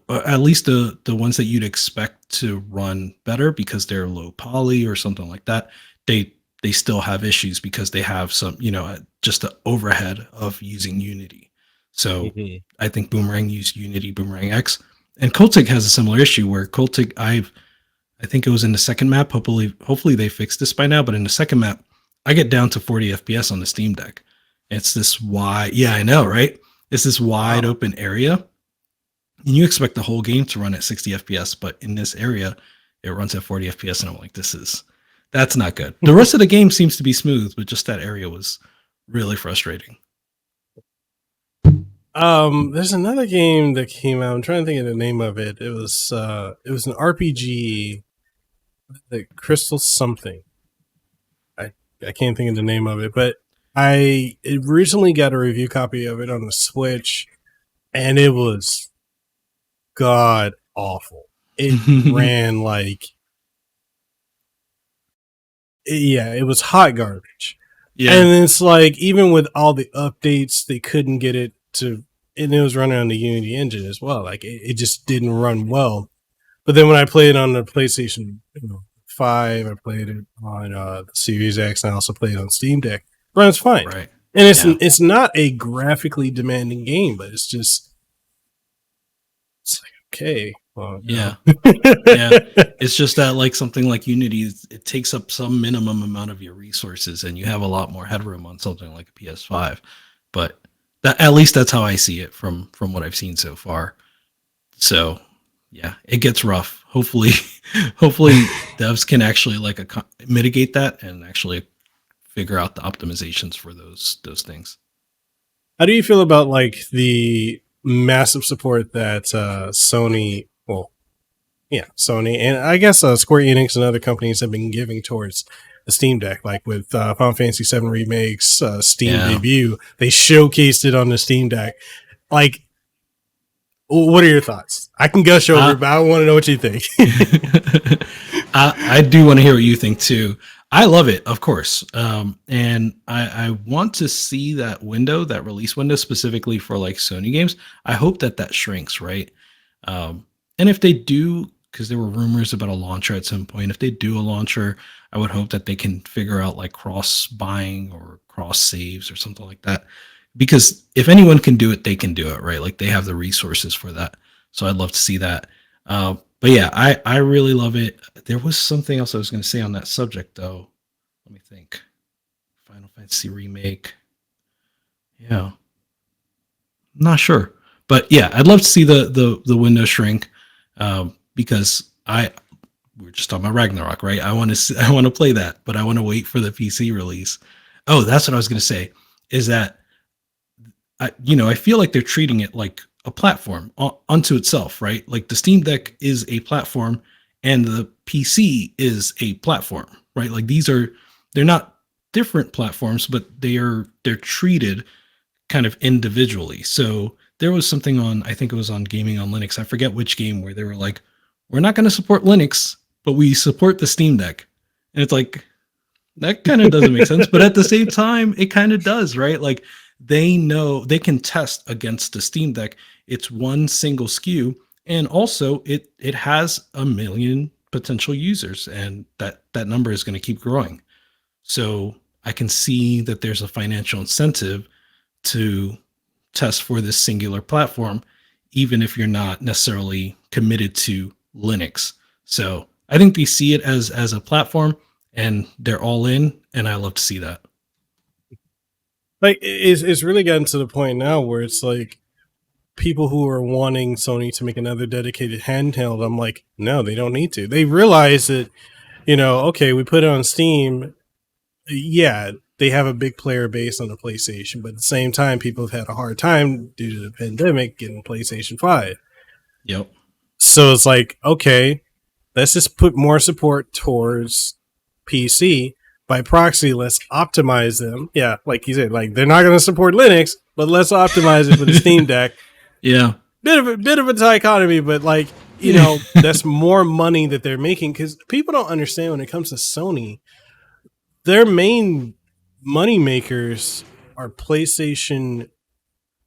at least the ones that you'd expect to run better because they're low poly or something like that, they still have issues because they have some, just the overhead of using Unity. So I think Boomerang used Unity, Boomerang X, And Cultic has a similar issue where Cultic, I think it was in the second map. Hopefully they fixed this by now. But in the second map, I get down to 40 FPS on the Steam Deck. It's this wide, yeah, I know, right? It's this wide open area, and you expect the whole game to run at 60 FPS, but in this area, it runs at 40 FPS, and I'm like, that's not good. The rest of the game seems to be smooth, but just that area was really frustrating. There's another game that came out. I'm trying to think of the name of it. It was an RPG, the Crystal something. I can't think of the name of it, but I originally got a review copy of it on the Switch, and it was god awful. It ran like, yeah, it was hot garbage. Yeah, and it's like even with all the updates, they couldn't get it to, and it was running on the Unity engine as well. Like it just didn't run well. But then when I played on the PlayStation 5, I played it on the Series X, and I also played it on Steam Deck. It runs fine, right? And it's not a graphically demanding game, but it's like, okay, well, yeah. Yeah, it's just that like something like Unity, it takes up some minimum amount of your resources, and you have a lot more headroom on something like a PS5. But at least that's how I see it from what I've seen so far. So yeah, it gets rough. Hopefully devs can actually like mitigate that and actually figure out the optimizations for those things. How do you feel about like the massive support that Sony and I guess Square Enix and other companies have been giving towards the Steam Deck, like with Final Fantasy VII Remake's Steam debut? They showcased it on the Steam Deck. Like, what are your thoughts? I can gush over it, but I want to know what you think. I do want to hear what you think too. I love it, of course. And I want to see that release window specifically for like Sony games. I hope that shrinks, right? And if they do, because there were rumors about a launcher at some point, if they do a launcher, I would hope that they can figure out like cross buying or cross saves or something like that. Because if anyone can do it, they can do it, right? Like they have the resources for that. So I'd love to see that. But yeah, I really love it. There was something else I was going to say on that subject, though. Let me think. Final Fantasy Remake. Yeah. I'm not sure. But yeah, I'd love to see the window shrink because we're just talking about Ragnarok, right? I want to play that, but I want to wait for the PC release. Oh, that's what I was going to say, is that I feel like they're treating it like a platform unto itself, right? Like the Steam Deck is a platform and the PC is a platform, right? Like they're not different platforms, but they're treated kind of individually. So there was something on, I think it was on Gaming on Linux, I forget which game, where they were like, we're not going to support Linux, but we support the Steam Deck. And it's like, that kind of doesn't make sense. But at the same time, it kind of does, right? Like they know they can test against the Steam Deck. It's one single SKU. And also it has 1 million potential users, and that number is going to keep growing. So I can see that there's a financial incentive to test for this singular platform, even if you're not necessarily committed to Linux. So I think they see it as a platform and they're all in, and I love to see that. Like it's really gotten to the point now where it's like people who are wanting Sony to make another dedicated handheld, I'm like, no, they don't need to. They realize that, okay, we put it on Steam. Yeah, they have a big player base on the PlayStation, but at the same time, people have had a hard time due to the pandemic getting PlayStation 5. Yep. So it's like, okay, let's just put more support towards PC. By proxy, let's optimize them. Yeah, like you said, like they're not going to support Linux, but let's optimize it for the Steam Deck. Yeah, bit of a dichotomy, but like that's more money that they're making, because people don't understand when it comes to Sony, their main money makers are PlayStation,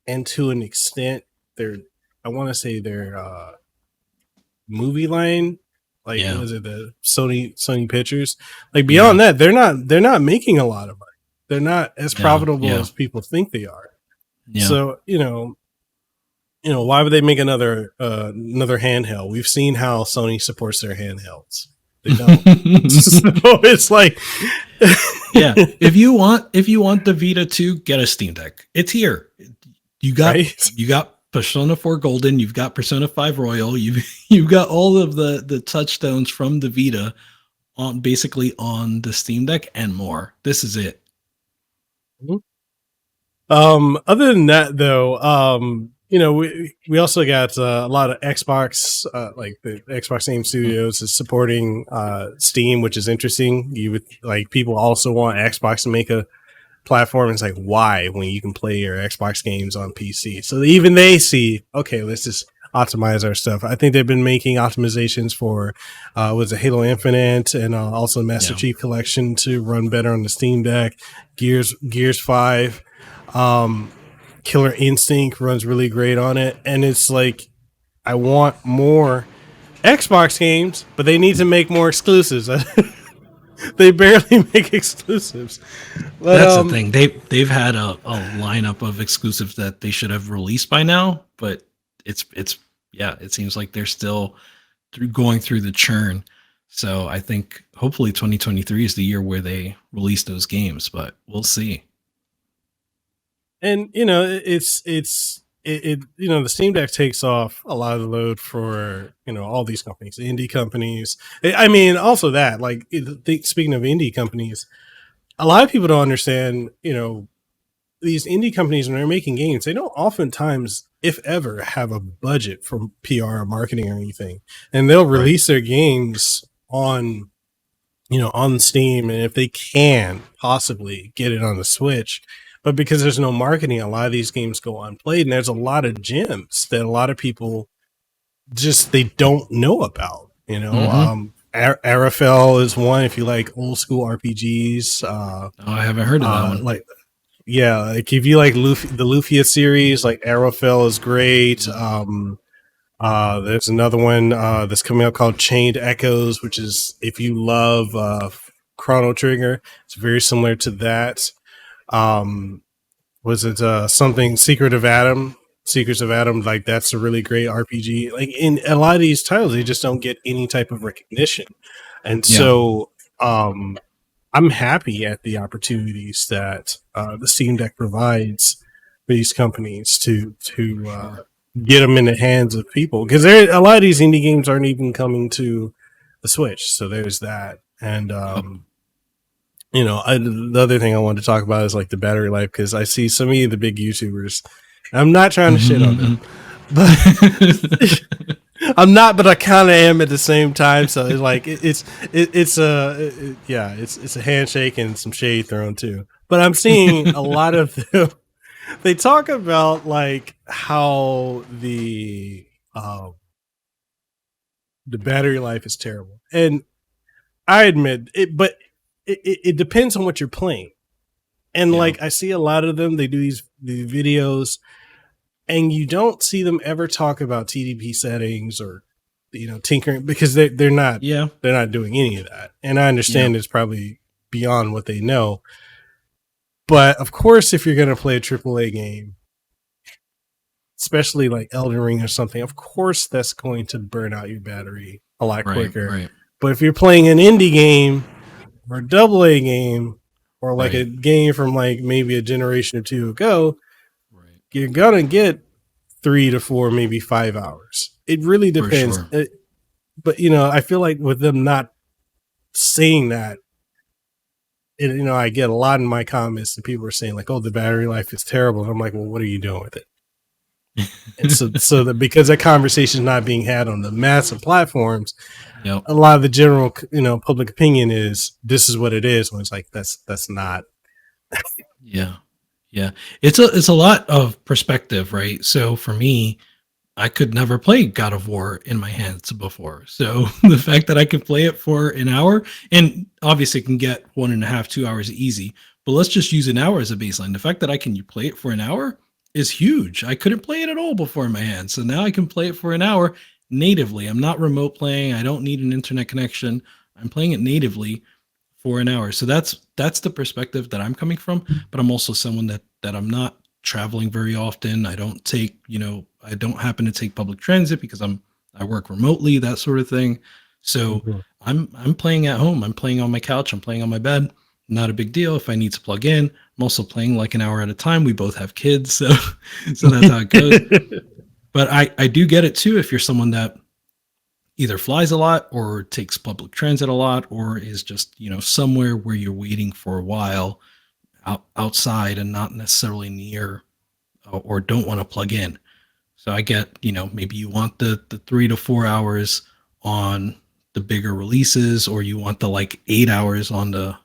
and to an extent, their movie line. Like, was it the Sony Pictures? Like beyond that, they're not making a lot of money. They're not as profitable as people think they are. Yeah. So, why would they make another handheld? We've seen how Sony supports their handhelds. They don't. So it's like, yeah, if you want the Vita 2, get a Steam Deck. It's here. You got right? you got Persona 4 Golden, you've got Persona 5 Royal, you've got all of the touchstones from the Vita on basically on the Steam Deck and more. This is it. Other than that, though, we also got a lot of Xbox, like the Xbox Game Studios is supporting Steam, which is interesting. You would like people also want Xbox to make a platform. It's like, why, when you can play your Xbox games on PC? So even they see, okay, let's just optimize our stuff. I think they've been making optimizations for was it Halo Infinite and also Master Chief Collection to run better on the Steam Deck. Gears 5. Killer Instinct runs really great on it, and it's like, I want more Xbox games, but they need to make more exclusives. They barely make exclusives. But, that's the thing. They've had a lineup of exclusives that they should have released by now, but it seems like they're still going through the churn. So I think hopefully 2023 is the year where they release those games, but we'll see. And it's the Steam Deck takes off a lot of the load for all these companies, indie companies. I mean, also that, like, speaking of indie companies, a lot of people don't understand. These indie companies, when they're making games, they don't oftentimes, if ever, have a budget for PR or marketing or anything, and they'll release their games on Steam, and if they can possibly get it on the Switch. But because there's no marketing, a lot of these games go unplayed, and there's a lot of gems that a lot of people they don't know about. Arafel is one, if you like old school RPGs. I haven't heard of that one. Like if you like the Lufia series, like Arafel is great. There's another one that's coming out called Chained Echoes, which is, if you love Chrono Trigger, it's very similar to that. Was it something Secrets of Adam, like that's a really great RPG. Like, in a lot of these titles, they just don't get any type of recognition, and so I'm happy at the opportunities that the Steam Deck provides for these companies to get them in the hands of people, because a lot of these indie games aren't even coming to the Switch, so there's that. And the other thing I wanted to talk about is like the battery life, because I see some of the big YouTubers. I'm not trying to shit on them, but I'm not, but I kind of am at the same time. So it's like it's a handshake and some shade thrown too. But I'm seeing a lot of them. They talk about like how the battery life is terrible, and I admit it, but it depends on what you're playing. And like, I see a lot of them, they do these videos, and you don't see them ever talk about TDP settings or tinkering, because they're not doing any of that. And I understand it's probably beyond what they know. But of course, if you're going to play a AAA game, especially like Elden Ring or something, of course that's going to burn out your battery a lot quicker. Right. But if you're playing an indie game or a AA game, or like a game from like maybe a generation or two ago, you're gonna get 3 to 4, maybe 5 hours. It really depends. Sure. But I feel like with them not saying that, I get a lot in my comments that people are saying like, "Oh, the battery life is terrible." And I'm like, "Well, what are you doing with it?" And so that, because that conversation is not being had on the massive platforms, a lot of the general public opinion is this is what it is, when it's like that's not. Yeah it's a lot of perspective, right? So for me, I could never play God of War in my hands before, so the fact that I could play it for an hour, and obviously can get 1.5 2 hours easy, but let's just use an hour as a baseline. The fact that I can play it for an hour is huge. I couldn't play it at all before in my hands, so now I can play it for an hour natively. I'm not remote playing. I don't need an internet connection. I'm playing it natively for an hour. So that's the perspective that I'm coming from. But I'm also someone that I'm not traveling very often. I don't take, I don't happen to take public transit because I work remotely, that sort of thing. So Mhm. I'm playing at home. I'm playing on my couch. I'm playing on my bed. Not a big deal if I need to plug in. I'm also playing like an hour at a time. We both have kids, so so that's how it goes. But I do get it too if you're someone that either flies a lot or takes public transit a lot or is just, somewhere where you're waiting for a while outside and not necessarily near or don't want to plug in. So I get, maybe you want the 3 to 4 hours on the bigger releases, or you want the like 8 hours on the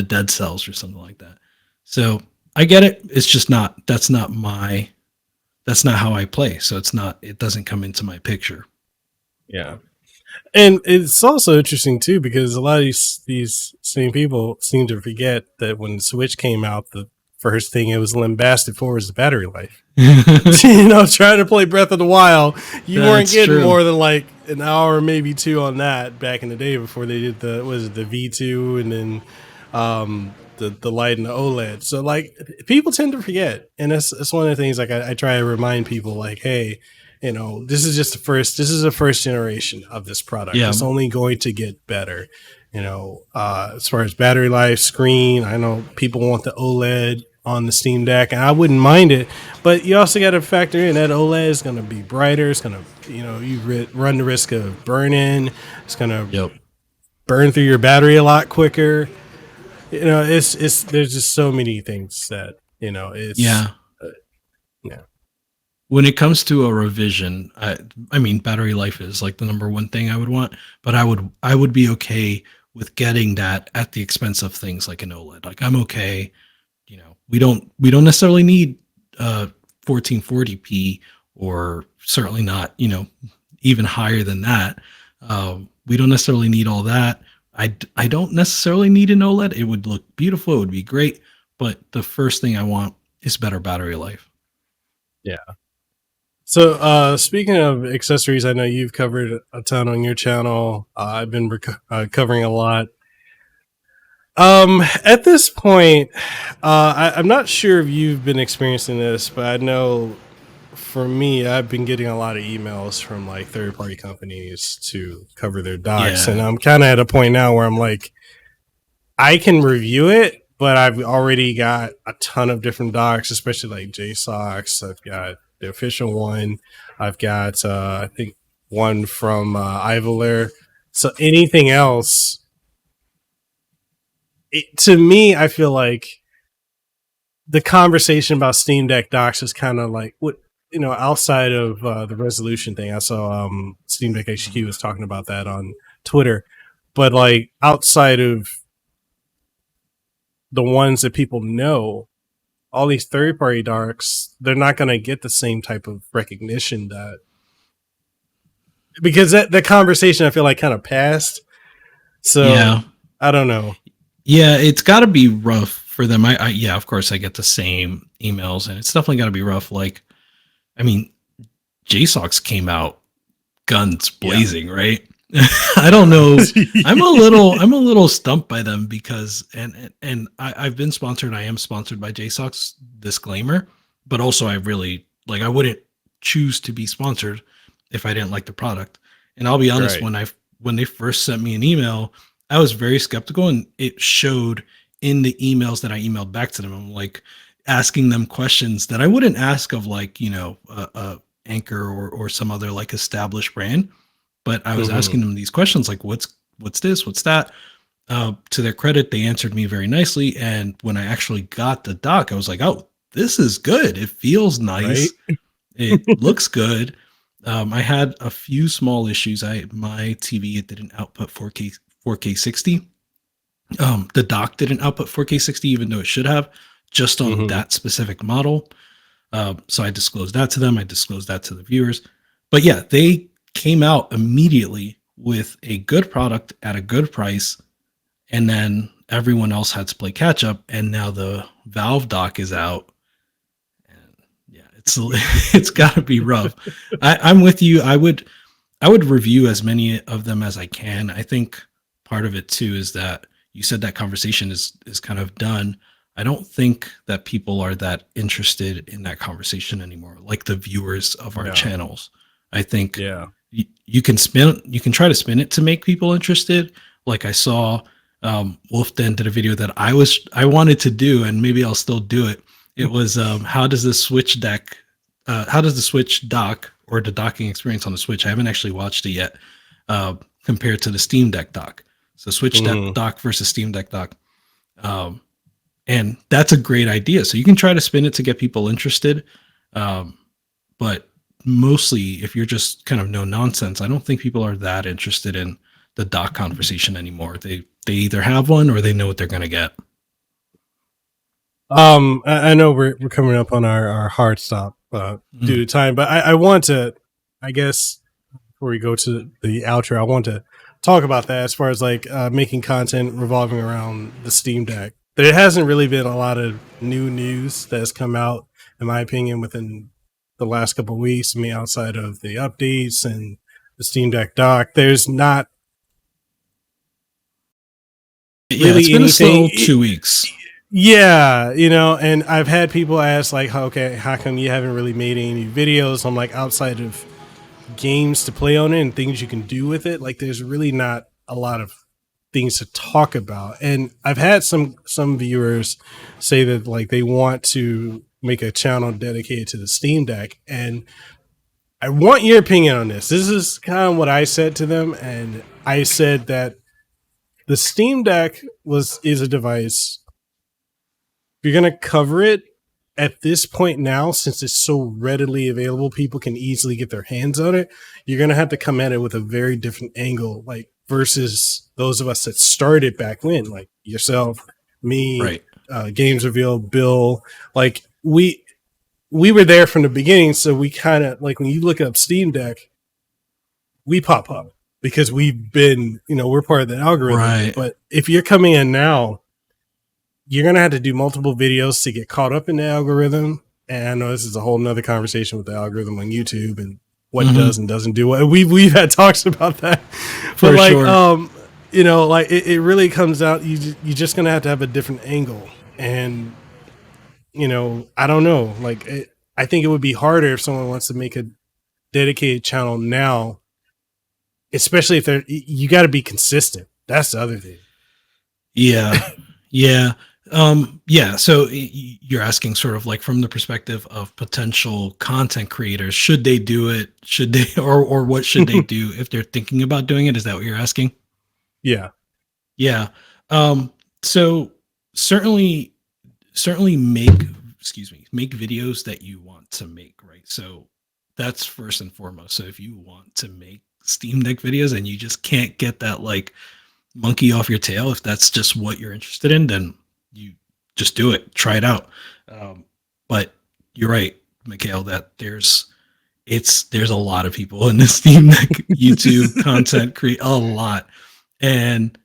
dead cells or something like that. So I get it. It's just that's not how I play. So it doesn't come into my picture. Yeah. And it's also interesting too because a lot of these same people seem to forget that when Switch came out, the first thing it was lambasted for was the battery life. Trying to play Breath of the Wild, you weren't That's getting true. more than like an hour, maybe two on that back in the day before they did the V2 and then the light and the OLED. So like people tend to forget, and that's one of the things like I try to remind people like, hey, this is just this is the first generation of this product. Yeah. It's only going to get better. As far as battery life, screen, I know people want the OLED on the Steam Deck, and I wouldn't mind it, but you also got to factor in that OLED is going to be brighter. It's going to, run the risk of burn-in. It's going to Yep. burn through your battery a lot quicker. It's there's just so many things that it's Yeah. Yeah. When it comes to a revision, I mean, battery life is like the number one thing I would want, but I would be okay with getting that at the expense of things like an OLED. Like I'm okay, we don't necessarily need 1440p or certainly not, even higher than that. We don't necessarily need all that. I don't necessarily need an OLED. It would look beautiful. It would be great. But the first thing I want is better battery life. Yeah. So, speaking of accessories, I know you've covered a ton on your channel. I've been covering a lot. At this point, I'm not sure if you've been experiencing this, but I know for me, I've been getting a lot of emails from like third-party companies to cover their docs, and Yeah. I'm kind of at a point now where I'm like, I can review it, but I've already got a ton of different docs, especially like JSOX. I've got the official one. I've got I think one from Ivaler. So anything else, to me, I feel like the conversation about Steam Deck docs is kind of like what outside of the resolution thing. I saw Steam Deck HQ was talking about that on Twitter, but like outside of the ones that people know, all these third party docs, they're not going to get the same type of recognition that because the conversation I feel like kind of passed. So Yeah. I don't know. Yeah, it's got to be rough for them. Yeah, of course, I get the same emails, and it's definitely got to be rough. Like, I mean, JSOX came out guns blazing, right? I don't know. I'm a little stumped by them because, and I've been sponsored. I am sponsored by JSOX. Disclaimer, but also I really like. I wouldn't choose to be sponsored if I didn't like the product. And I'll be honest, Right. when they first sent me an email, I was very skeptical, and it showed in the emails that I emailed back to them. I'm like asking them questions that I wouldn't ask of like Anchor or some other like established brand, but I was Mm-hmm. asking them these questions like what's this, what's that. To their credit, they answered me very nicely, and when I actually got the dock, I was like, oh, this is good. It feels Right. nice. It looks good. I had a few small issues. My TV, it didn't output 4K 60. The dock didn't output 4K 60, even though it should have, just on Mm-hmm. that specific model. So I disclosed that to them. I disclosed that to the viewers. But yeah, they came out immediately with a good product at a good price, and then everyone else had to play catch up. And now the Valve dock is out, and yeah, it's got to be rough. I'm with you. I would review as many of them as I can. I think part of it too is that you said that conversation is kind of done. I don't think that people are that interested in that conversation anymore, like the viewers of our No. channels. I think Yeah. you can try to spin it to make people interested. Like I saw Wolf Den did a video that I wanted to do, and maybe I'll still do it. It was how does the Switch dock or the docking experience on the Switch? I haven't actually watched it yet. Compared to the Steam Deck dock. So Switch dock versus Steam Deck dock. And that's a great idea. So you can try to spin it to get people interested. But mostly if you're just kind of no nonsense, I don't think people are that interested in the dock conversation anymore. They either have one or they know what they're going to get. I know we're coming up on our hard stop due to time, but I want to, I guess, before we go to the outro, I want to talk about that as far as like making content revolving around the Steam Deck. There hasn't really been a lot of new news that has come out, in my opinion, within the last couple of weeks. I mean, outside of the updates and the Steam Deck dock, there's not really it's been anything. A slow 2 weeks. Yeah, you know, and I've had people ask like, okay, how come you haven't really made any videos? I'm like, outside of games to play on it and things you can do with it, like there's really not a lot of things to talk about. And I've had some viewers say that like they want to make a channel dedicated to the Steam Deck, and I want your opinion on this. This is kind of what I said to them, and I said that the Steam Deck is a device. If you're going to cover it at this point now, since it's so readily available, people can easily get their hands on it, you're going to have to come at it with a very different angle, like versus those of us that started back when, like yourself, me, right. Games Reveal, Bill, like we were there from the beginning. So we kind of like, when you look up Steam Deck, we pop up because we've been, you know, we're part of the algorithm. Right. But if you're coming in now, you're going to have to do multiple videos to get caught up in the algorithm. And I know this is a whole nother conversation with the algorithm on YouTube and what does and doesn't do. We've had talks about that. For but like, sure. you know, like it really comes out, you're just going to have a different angle. And, you know, I don't know, like, I think it would be harder if someone wants to make a dedicated channel now, especially if you got to be consistent. That's the other thing. Yeah. Yeah. Yeah. So you're asking sort of like from the perspective of potential content creators, should they do it? Should they, or what should they do if they're thinking about doing it? Is that what you're asking? Yeah. Yeah. So certainly make videos that you want to make, right? So that's first and foremost. So if you want to make Steam Deck videos and you just can't get that like monkey off your tail, if that's just what you're interested in, then you just do it, try it out. But you're right, Mikhail, that there's a lot of people in the Steam Deck YouTube content create a lot. And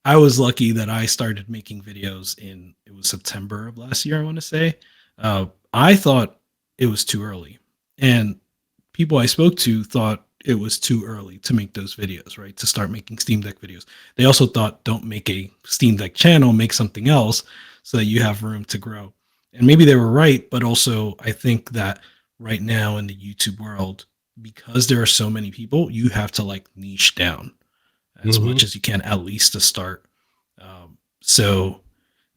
I was lucky that I started making videos it was September of last year, I want to say. I thought it was too early. And people I spoke to thought it was too early to make those videos, right? To start making Steam Deck videos. They also thought, don't make a Steam Deck channel, make something else so that you have room to grow. And maybe they were right, but also I think that right now in the YouTube world, because there are so many people, you have to like niche down as much as you can, at least to start. So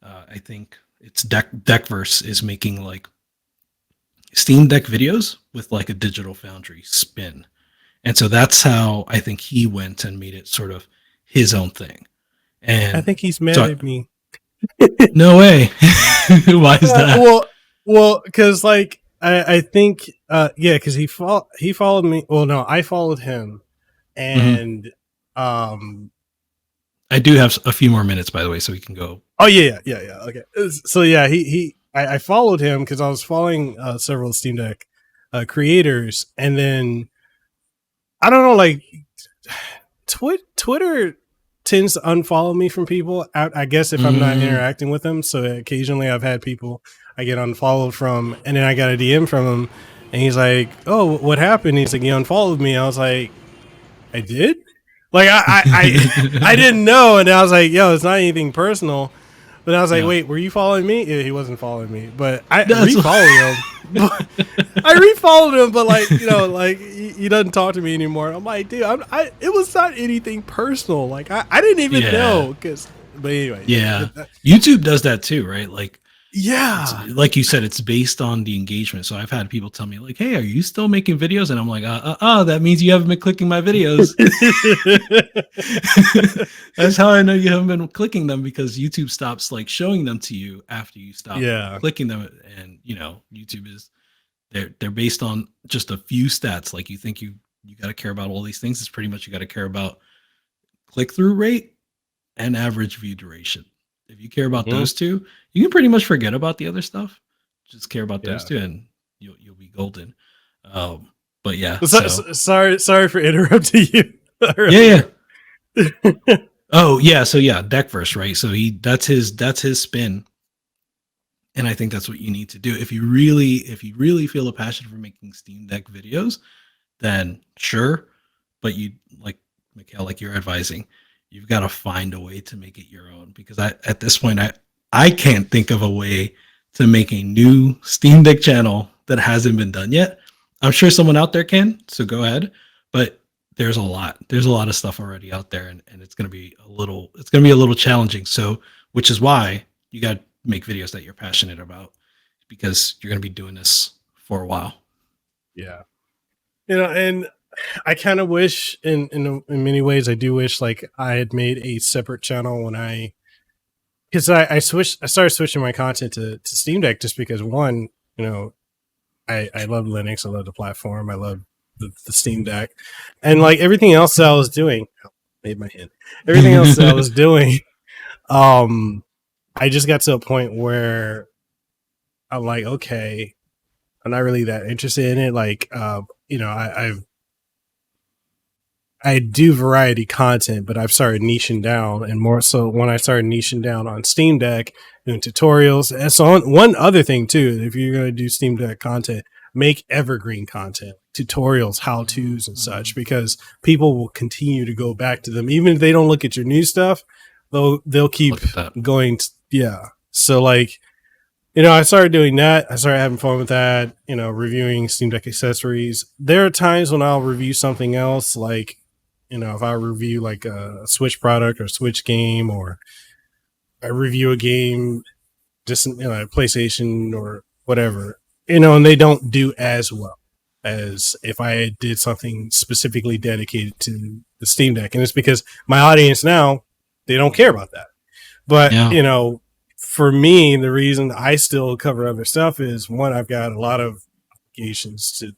I think it's Deckverse is making like Steam Deck videos with like a Digital Foundry spin. And so that's how I think he went and made it sort of his own thing. And I think he's mad at me. No way. Why is that? Well, because like I think because he followed me. Well, no, I followed him, and I do have a few more minutes, by the way, so we can go. Oh yeah. Okay, so yeah, I followed him because I was following several Steam Deck creators, and then I don't know, like Twitter tends to unfollow me from people. I guess if I'm not interacting with them. So occasionally I've had people I get unfollowed from, and then I got a DM from him, and he's like, "Oh, what happened?" He's like, "You unfollowed me." I was like, "I did?" Like I didn't know, and I was like, "Yo, it's not anything personal." But I was like, Yeah. wait, were you following me? Yeah, he wasn't following me, but I That's refollowed him. I refollowed him, but like, you know, like he doesn't talk to me anymore. I'm like, dude, it was not anything personal. Like I didn't even yeah. know because. But anyway, Yeah. YouTube does that too, right? Like it's yeah, like you said, it's based on the engagement. So I've had people tell me like, "Hey, are you still making videos?" And I'm like, that means you haven't been clicking my videos." That's how I know you haven't been clicking them, because YouTube stops like showing them to you after you stop yeah, clicking them. And YouTube is they're based on just a few stats. Like, you think you got to care about all these things. It's pretty much you got to care about click through rate and average view duration. If you care about hmm those two, you can pretty much forget about the other stuff. Just care about those yeah. two, and you'll be golden. But yeah, so Sorry for interrupting you. yeah, yeah. Oh yeah, so yeah, Deckverse, right? So that's his spin, and I think that's what you need to do if you really feel a passion for making Steam Deck videos. Then sure, but you like Mikhail, like you're advising, you've got to find a way to make it your own, because at this point I can't think of a way to make a new Steam Deck channel that hasn't been done yet. I'm sure someone out there can, so go ahead. But there's a lot of stuff already out there, and it's gonna be a little challenging. So, which is why you got to make videos that you're passionate about, because you're gonna be doing this for a while. Yeah, and I kind of wish, in many ways, I do wish like I had made a separate channel when because I started switching my content to Steam Deck just because one, you know, I love Linux, I love the platform, I love the Steam Deck, and like everything else that I was doing, made my hand. Everything else that I was doing, um, I just got to a point where I'm like, okay, I'm not really that interested in it. Like, I do variety content, but I've started niching down, and more so when I started niching down on Steam Deck, doing tutorials. And so one other thing too, if you're going to do Steam Deck content, make evergreen content, tutorials, how tos, and such, because people will continue to go back to them, even if they don't look at your new stuff. They'll keep Look at that. going. Yeah. So like, I started doing that. I started having fun with that. Reviewing Steam Deck accessories. There are times when I'll review something else, like if I review like a Switch product or Switch game, or I review a game, just PlayStation or whatever, and they don't do as well as if I did something specifically dedicated to the Steam Deck. And it's because my audience now, they don't care about that. But, Yeah. For me, the reason I still cover other stuff is one, I've got a lot of obligations to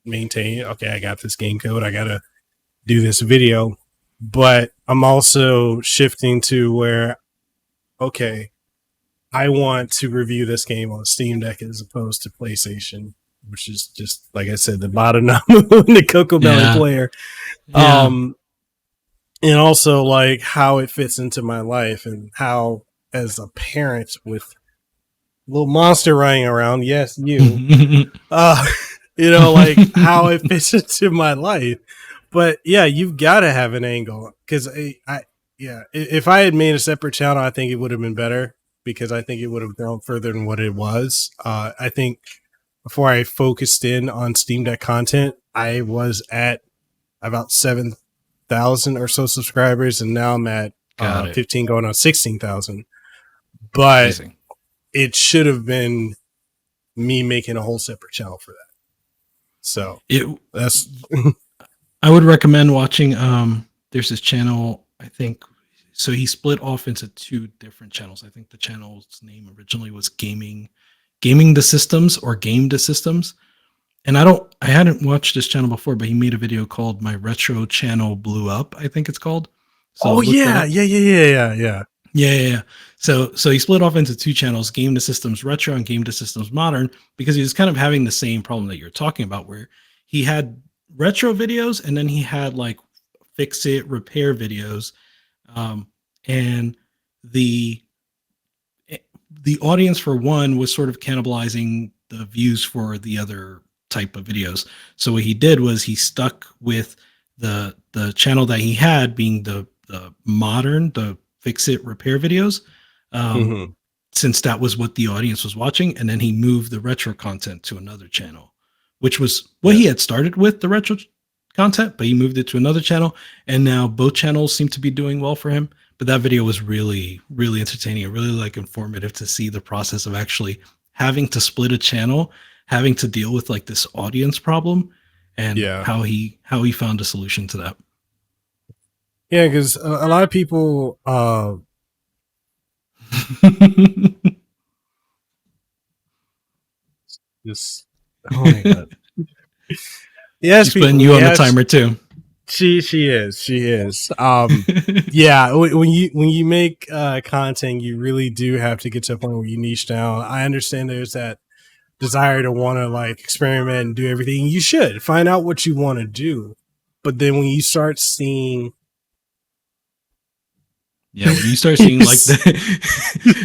maintain. Okay, I got this game code. I got to do this video, but I'm also shifting to where, okay, I want to review this game on Steam Deck as opposed to PlayStation, which is just, like I said, the Badanamu and the Coco Belly Yeah. player. Yeah. And also like how it fits into my life, and how, as a parent with little monster running around, yes, you, like how it fits into my life. But yeah, you've got to have an angle, because if I had made a separate channel, I think it would have been better, because I think it would have gone further than what it was. I think before I focused in on Steam Deck content, I was at about 7,000 or so subscribers, and now I'm at 15, going on 16,000. But Amazing. it should have been me making a whole separate channel for that. So that's. I would recommend watching. There's this channel, I think. So he split off into two different channels. I think the channel's name originally was Gaming the Systems, or Game the Systems. And I hadn't watched this channel before, but he made a video called My Retro Channel Blew Up, I think it's called. So Yeah. Yeah. So he split off into two channels, Game the Systems Retro and Game the Systems Modern, because he was kind of having the same problem that you're talking about, where he had retro videos and then he had like fix it, repair videos. And the audience for one was sort of cannibalizing the views for the other type of videos. So what he did was he stuck with the channel that he had, being the modern, the fix it, repair videos. Mm-hmm. since that was what the audience was watching. And then he moved the retro content to another channel, which was what he had started with, the retro content, but he moved it to another channel. And now both channels seem to be doing well for him. But that video was really, really entertaining and really like informative to see the process of actually having to split a channel, having to deal with like this audience problem, and how he found a solution to that. Yeah, because a lot of people just, oh my god. Yes, she's putting you on the timer too. She is. Yeah, when you make content, you really do have to get to a point where you niche down. I understand there's that desire to want to like experiment and do everything. You should find out what you want to do, but then when you start seeing, when you start seeing like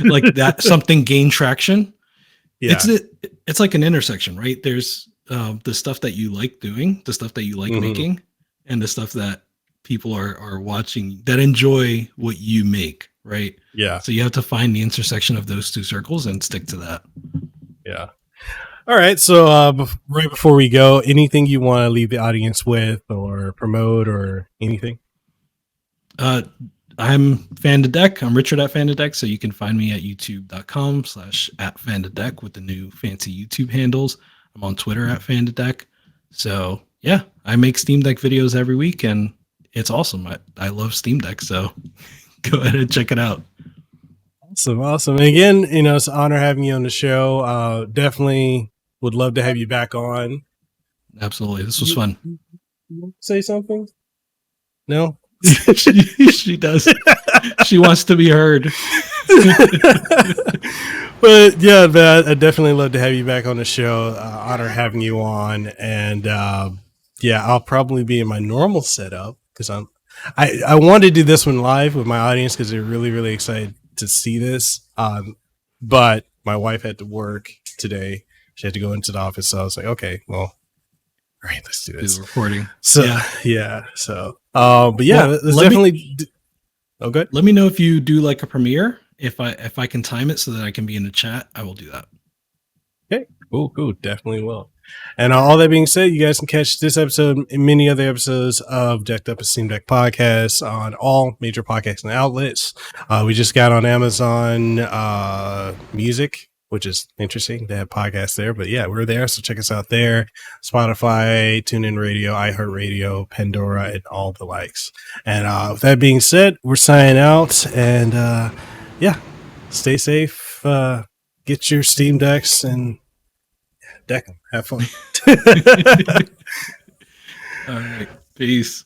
like that something gain traction, it's like an intersection, right? There's the stuff that you like doing, the stuff that you like making, and the stuff that people are watching that enjoy what you make, right? Yeah. So you have to find the intersection of those two circles and stick to that. Yeah. All right. So right before we go, anything you want to leave the audience with or promote or anything? I'm Fan2Deck. I'm Richard at Fan2Deck. So you can find me at youtube.com/@Fan2Deck with the new fancy YouTube handles. I'm on Twitter at Fan2Deck. So yeah, I make Steam Deck videos every week and it's awesome. I love Steam Deck. So go ahead and check it out. Awesome. And again, it's an honor having you on the show. Definitely would love to have you back on. Absolutely. This was fun. Say something? No? she does. She wants to be heard. But yeah, I'd definitely love to have you back on the show. Honor having you on. And I'll probably be in my normal setup because I wanted to do this one live with my audience because they're really, really excited to see this. But my wife had to work today. She had to go into the office. So I was like, okay, well, all right, let's do this. Do the recording. So yeah. So but yeah, let's definitely good. Let me know if you do like a premiere. If I can time it so that I can be in the chat, I will do that. Okay, cool. Definitely will. And all that being said, you guys can catch this episode and many other episodes of Decked Up a Steam Deck podcast on all major podcasting outlets. We just got on Amazon Music, which is interesting to have podcasts there. But yeah, we're there, so check us out there. Spotify, TuneIn Radio, iHeartRadio, Pandora, and all the likes. And with that being said, we're signing out. And stay safe. Get your Steam Decks and deck them. Have fun. All right. Peace.